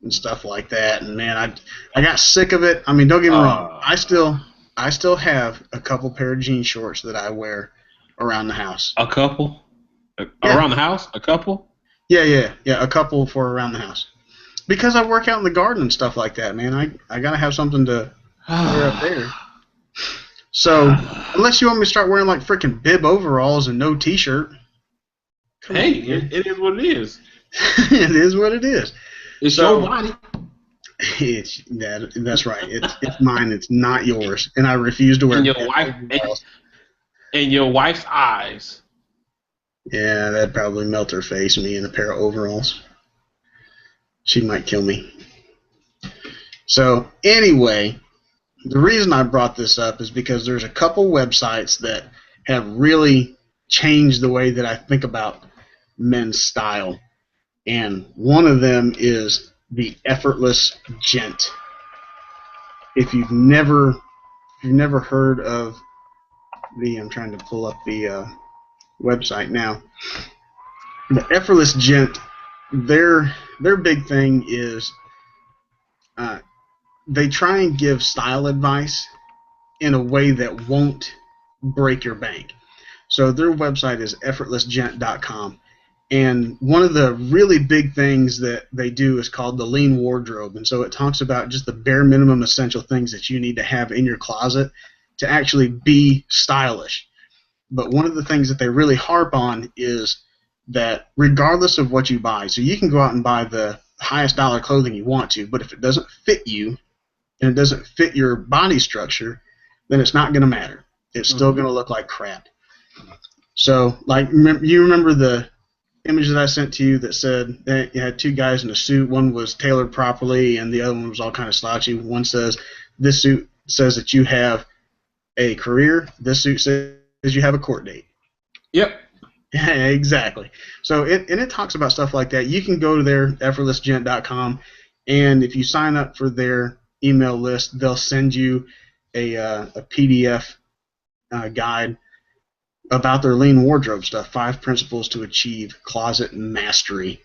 and stuff like that. And man, I got sick of it. I mean, don't get me wrong. I still have a couple pair of jean shorts that I wear around the house. A couple? Yeah. Around the house? A couple? Yeah. A couple for around the house. Because I work out in the garden and stuff like that, man. I gotta have something to wear up there. So, unless you want me to start wearing like freaking bib overalls and no T-shirt. Hey, it is what it is. It is what it is. It's your body. That's right. It's mine. It's not yours, and I refuse to wear. And your wife's eyes. Yeah, that'd probably melt her face. Me in a pair of overalls. She might kill me. So anyway, the reason I brought this up is because there's a couple websites that have really changed the way that I think about men's style. And one of them is the Effortless Gent. If you've never heard of I'm trying to pull up the website now. The Effortless Gent, their big thing is they try and give style advice in a way that won't break your bank. So their website is effortlessgent.com. And one of the really big things that they do is called the lean wardrobe. And so it talks about just the bare minimum essential things that you need to have in your closet to actually be stylish. But one of the things that they really harp on is that regardless of what you buy, so you can go out and buy the highest dollar clothing you want to, but if it doesn't fit you and it doesn't fit your body structure, then it's not going to matter. It's still going to look like crap. So, like, you remember the image that I sent to you that said that you had two guys in a suit. One was tailored properly, and the other one was all kind of slouchy. One says, this suit says that you have a career. This suit says you have a court date. Yep. Yeah, exactly. So it talks about stuff like that. You can go to their effortlessgent.com, and if you sign up for their email list, they'll send you a PDF guide about their lean wardrobe stuff, 5 principles to achieve closet mastery.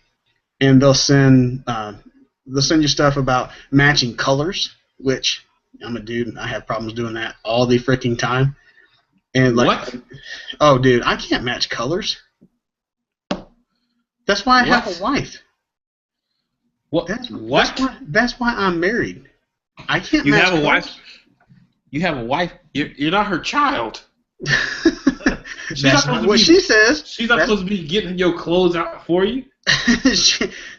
And they'll send you stuff about matching colors, which I'm a dude and I have problems doing that all the freaking time. And like, what? Oh, dude, I can't match colors. That's why I have a wife. What? That's why I'm married. I can't You match have a colors. wife? You have a wife? You're not her child. That's not what she says. She's not supposed to be getting your clothes out for you.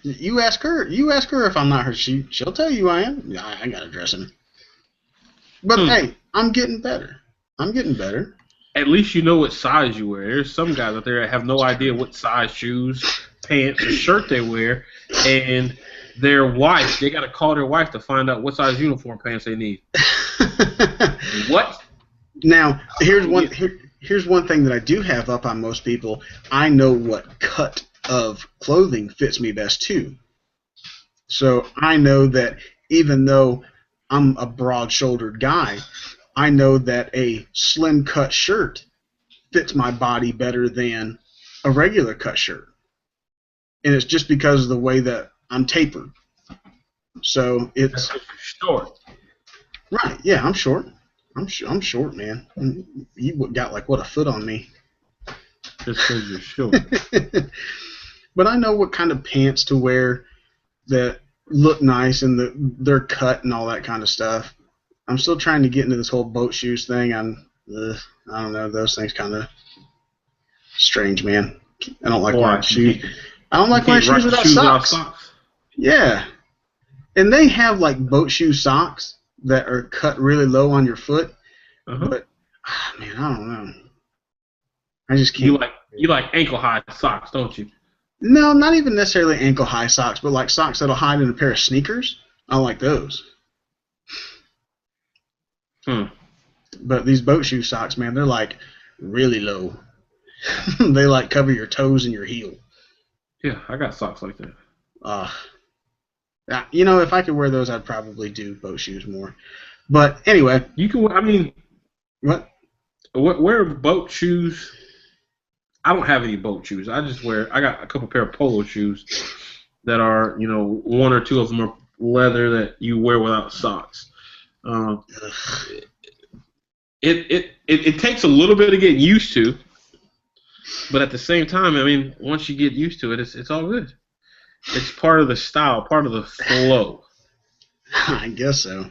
You ask her. You ask her if I'm not her. She'll tell you I am. I gotta dress him. But hey, I'm getting better. At least you know what size you wear. There's some guys out there that have no idea what size shoes, pants, or shirt they wear, and their wife, they got to call their wife to find out what size uniform pants they need. What? Now, here's one thing that I do have up on most people. I know what cut of clothing fits me best too. So I know that even though I'm a broad-shouldered guy, I know that a slim cut shirt fits my body better than a regular cut shirt. And it's just because of the way that I'm tapered. So it's short. Right, yeah, I'm short. I'm short, man. You got like what, a foot on me. Just because you're short. But I know what kind of pants to wear that look nice and they're cut and all that kind of stuff. I'm still trying to get into this whole boat shoes thing. I don't know. Those things kind of strange, man. I don't like wearing shoes. I don't like wearing shoes without socks. Yeah. And they have like boat shoe socks that are cut really low on your foot. But, man, I don't know. I just can't. You like ankle high socks, don't you? No, not even necessarily ankle high socks, but like socks that'll hide in a pair of sneakers. I don't like those. But these boat shoe socks, man, they're like really low. They like cover your toes and your heel. Yeah, I got socks like that. You know, if I could wear those, I'd probably do boat shoes more. But anyway, you can. I mean, what? Wear boat shoes. I don't have any boat shoes. I got a couple pair of polo shoes that are, one or two of them are leather that you wear without socks. It takes a little bit of getting used to, but at the same time, I mean, once you get used to it, it's all good. It's part of the style, part of the flow. I guess so.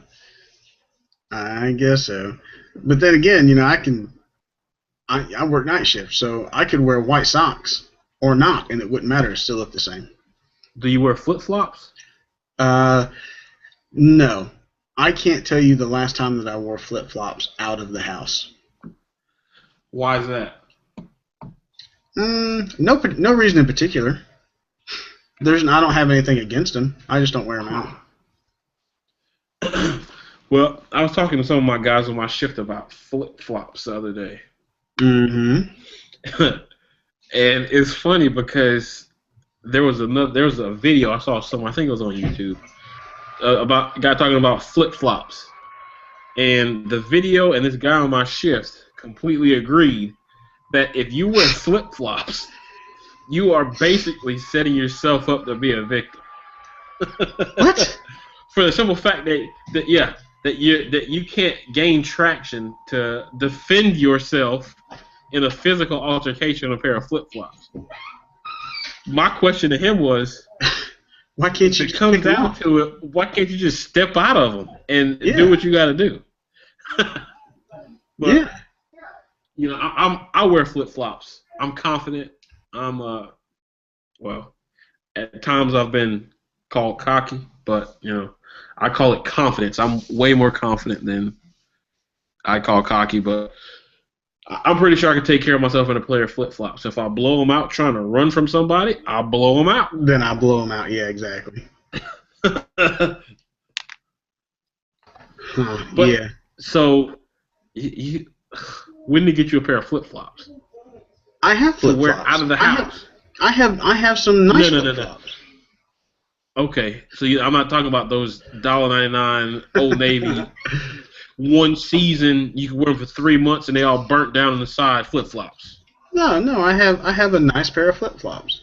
But then again, I work night shift, so I could wear white socks or not, and it wouldn't matter. It still look the same. Do you wear flip-flops? No. I can't tell you the last time that I wore flip-flops out of the house. Why is that? No reason in particular. I don't have anything against them. I just don't wear them out. Well, I was talking to some of my guys on my shift about flip-flops the other day. Mm-hmm. And it's funny because there was a video I saw somewhere, I think it was on YouTube, about a guy talking about flip-flops. And the video and this guy on my shift completely agreed that if you wear flip-flops, you are basically setting yourself up to be a victim. What? For the simple fact that you can't gain traction to defend yourself in a physical altercation with a pair of flip-flops. My question to him was, why can't you? If it comes down to it, why can't you just step out of them and do what you got to do? But, I wear flip-flops. I'm confident. I'm Well, at times I've been called cocky, but I call it confidence. I'm way more confident than I call cocky, but I'm pretty sure I can take care of myself in a pair of flip flops. If I blow them out trying to run from somebody, I'll blow them out. Then I blow them out. Yeah, exactly. But yeah. so, when to get you a pair of flip flops I have to flip wear flops. out of the house? I have some nice No. flip flops. Okay, so I'm not talking about those $1.99 Old Navy. One season you can wear them for 3 months and they all burnt down on the side flip flops. No, I have a nice pair of flip flops.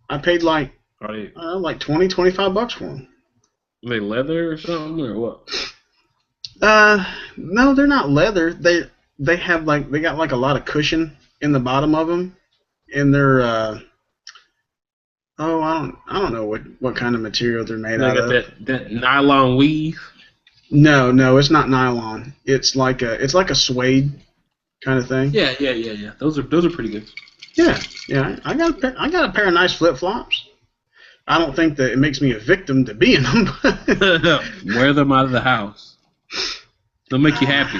I paid like like $20-25 for them. Are they leather or something or what? No, they're not leather. They got like a lot of cushion in the bottom of them, and they're I don't know what kind of material they're made out of. They got that nylon weave. No, it's not nylon. It's like a suede kind of thing. Yeah. Those are pretty good. Yeah. I got a pair of nice flip flops. I don't think that it makes me a victim to be in them. Wear them out of the house. They'll make you happy.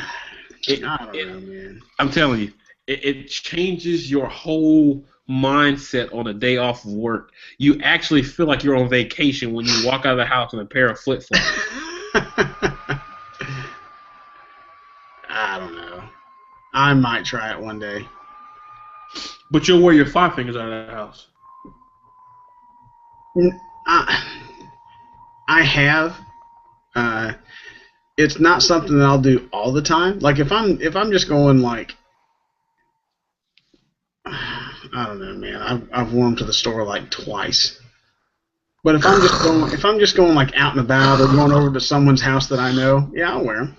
I don't know, man. I'm telling you, it changes your whole mindset on a day off of work. You actually feel like you're on vacation when you walk out of the house in a pair of flip flops. I don't know. I might try it one day. But you'll wear your 5 fingers out of the house. I have. It's not something that I'll do all the time. Like if I'm just going like, I don't know, man. I've worn them to the store like twice. But if I'm just going like out and about or going over to someone's house that I know, yeah, I'll wear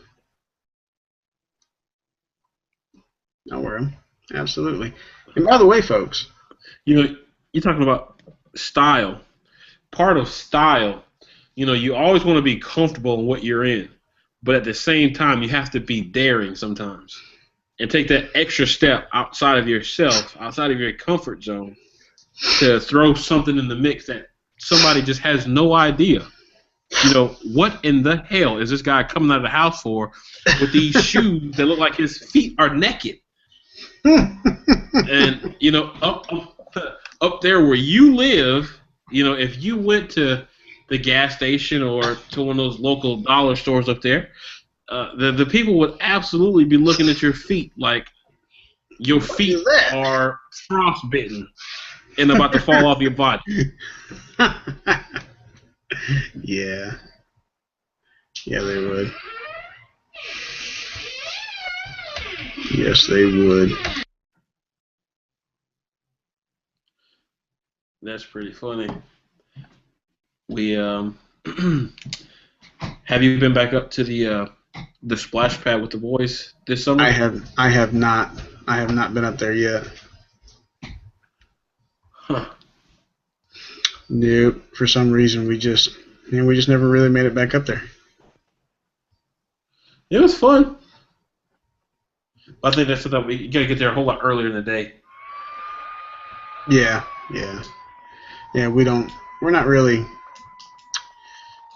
them. Absolutely. And by the way, folks, you're talking about style. Part of style, you always want to be comfortable in what you're in, but at the same time, you have to be daring sometimes and take that extra step outside of yourself, outside of your comfort zone, to throw something in the mix that somebody just has no idea. What in the hell is this guy coming out of the house for with these shoes that look like his feet are naked? And up there where you live, if you went to the gas station or to one of those local dollar stores up there, the people would absolutely be looking at your feet like your feet are frostbitten and about to fall off your body. Yeah, they would. Yes, they would. That's pretty funny. We have you been back up to the splash pad with the boys this summer? I have not been up there yet. Huh. Nope. For some reason we just never really made it back up there. It was fun. I think that's something you gotta get there a whole lot earlier in the day. Yeah. We're not really.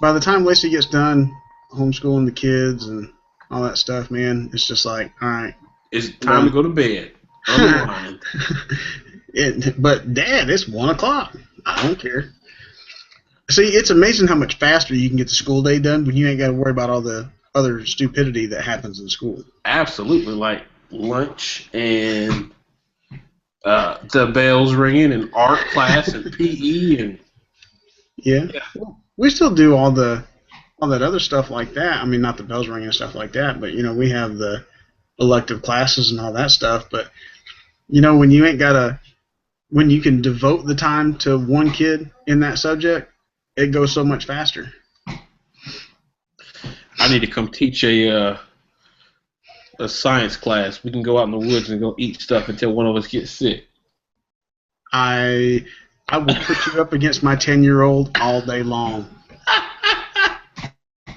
By the time Lacey gets done homeschooling the kids and all that stuff, man, it's just like, all right. It's time to go to bed. But Dad, it's 1 o'clock. I don't care. See, it's amazing how much faster you can get the school day done when you ain't got to worry about all the other stupidity that happens in school. Absolutely, like lunch and the bells ringing and art class and PE and yeah. We still do all that other stuff like that. I mean, not the bells ringing and stuff like that, but we have the elective classes and all that stuff. But when you can devote the time to one kid in that subject, it goes so much faster. I need to come teach a science class. We can go out in the woods and go eat stuff until one of us gets sick. I will put you up against my 10-year-old all day long.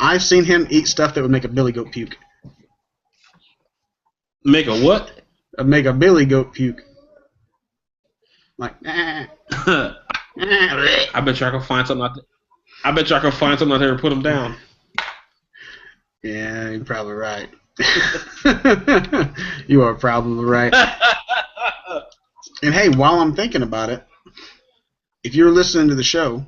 I've seen him eat stuff that would make a billy goat puke. Make a what? Make a billy goat puke. Like, I bet you I can find something out there. I bet you I can find something out there and put them down. Yeah, you're probably right. You are probably right. And hey, while I'm thinking about it, if you're listening to the show,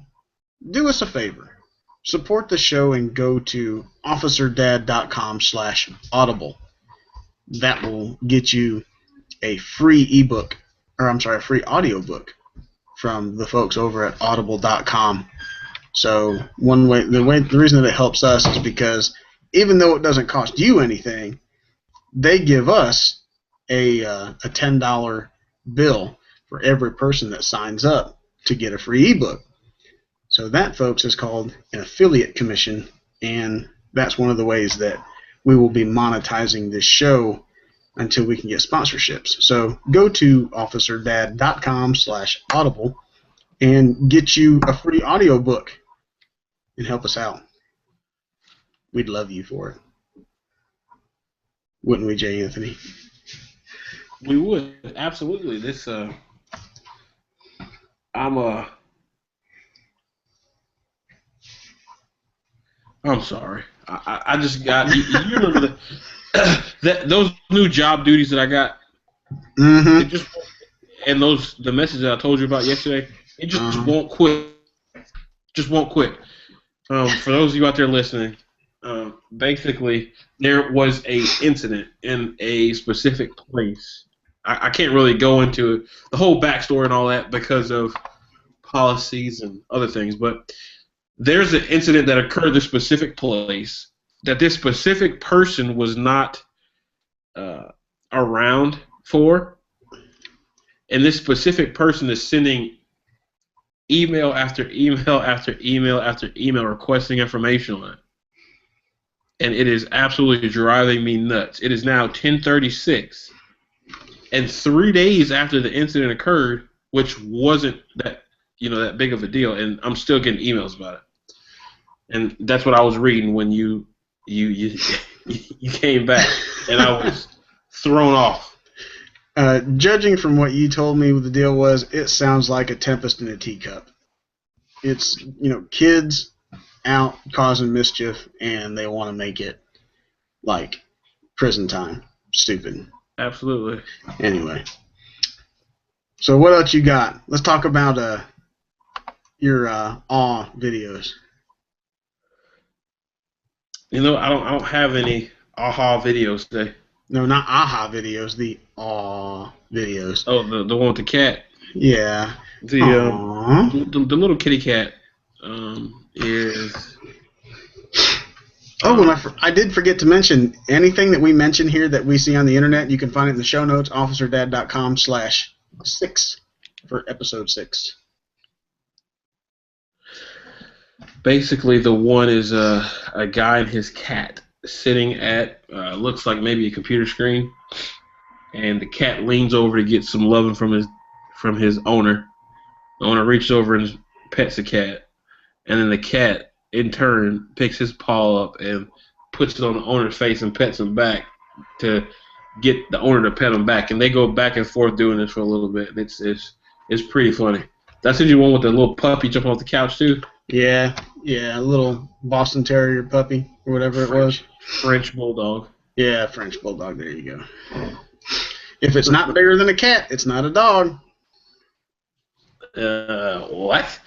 do us a favor. Support the show and go to officerdad.com/audible. That will get you a free ebook, or I'm sorry, a free audiobook from the folks over at audible.com. So the reason that it helps us is because even though it doesn't cost you anything, they give us a $10 bill for every person that signs up to get a free ebook. So that, folks, is called an affiliate commission, and that's one of the ways that we will be monetizing this show until we can get sponsorships. So go to officerdad.com/audible and get you a free audiobook and help us out. We'd love you for it. Wouldn't we, Jay Anthony? We would, absolutely. This I'm sorry. I just got you remember that those new job duties that I got. Mm-hmm. And the message that I told you about yesterday, it just won't quit. Just won't quit. For those of you out there listening, basically there was a incident in a specific place. I can't really go into the whole backstory and all that because of policies and other things, but there's an incident that occurred at this specific place that this specific person was not around for, and this specific person is sending email after email after email after email requesting information on it. And it is absolutely driving me nuts. It is now 10:36, and 3 days after the incident occurred, which wasn't that big of a deal, and I'm still getting emails about it. And that's what I was reading when you came back, and I was thrown off. Judging from what you told me what the deal was, it sounds like a tempest in a teacup. It's, kids out causing mischief, and they want to make it like prison time. Stupid. Absolutely. Anyway. So what else you got? Let's talk about your awe videos. I don't have any aha videos today. No, not aha videos. The awe videos. Oh, the one with the cat. Yeah. The little kitty cat is. Oh, and I did forget to mention anything that we mention here that we see on the internet. You can find it in the show notes, officerdad.com/6 for episode 6. Basically, the one is a guy and his cat sitting at looks like maybe a computer screen, and the cat leans over to get some loving from his owner. The owner reaches over and pets the cat, and then the cat in turn picks his paw up and puts it on the owner's face and pets him back to get the owner to pet him back, and they go back and forth doing this for a little bit. It's pretty funny. That's the one with the little puppy jumping off the couch too. Yeah, a little Boston Terrier puppy or whatever it was. French Bulldog. Yeah, French Bulldog. There you go. If it's not bigger than a cat, it's not a dog. What?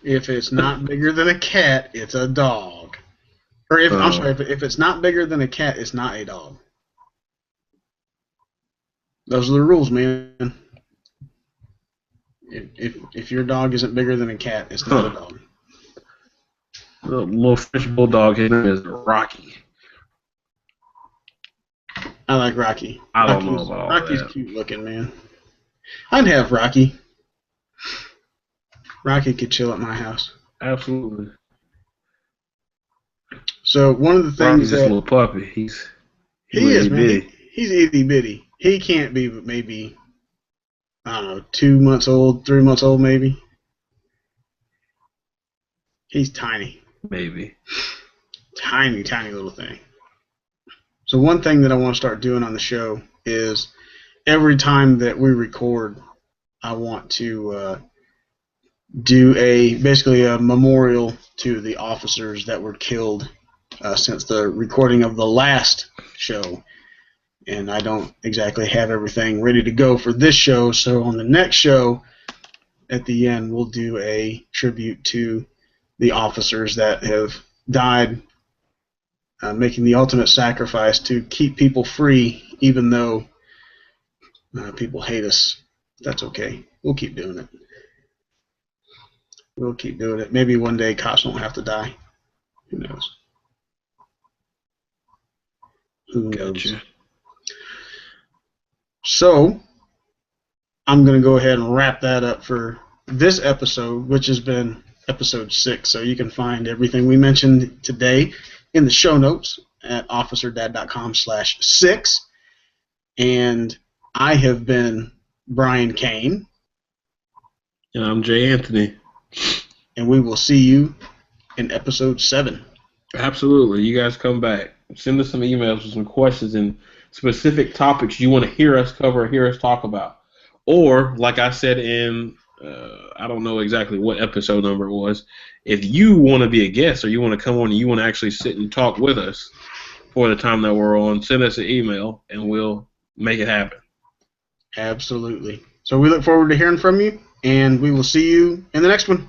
If it's not bigger than a cat, it's a dog. Or I'm sorry, if it's not bigger than a cat, it's not a dog. Those are the rules, man. If your dog isn't bigger than a cat, it's not a dog. The little French Bulldog, his name is Rocky. I like Rocky. I don't know about all Rocky's that. cute looking, man. I'd have Rocky. Rocky could chill at my house. Absolutely. So one of the things Rocky's this little puppy. He is, man. He's itty bitty. He can't be but maybe, I don't know, 2 months old, 3 months old maybe. He's tiny. Maybe. Tiny, tiny little thing. So one thing that I want to start doing on the show is every time that we record, I want to do basically a memorial to the officers that were killed since the recording of the last show. And I don't exactly have everything ready to go for this show, so on the next show, at the end, we'll do a tribute to the officers that have died, making the ultimate sacrifice to keep people free, even though people hate us. That's okay. We'll keep doing it. We'll keep doing it. Maybe one day cops won't have to die. Who knows? Who knows? Gotcha. So, I'm going to go ahead and wrap that up for this episode, which has been episode 6. So you can find everything we mentioned today in the show notes at officerdad.com/6. And I have been Brian Kane. And I'm Jay Anthony. And we will see you in episode 7. Absolutely. You guys come back. Send us some emails with some questions and specific topics you want to hear us cover or hear us talk about. Or, like I said in, I don't know exactly what episode number it was, if you want to be a guest or you want to come on and you want to actually sit and talk with us for the time that we're on, send us an email and we'll make it happen. Absolutely. So we look forward to hearing from you, and we will see you in the next one.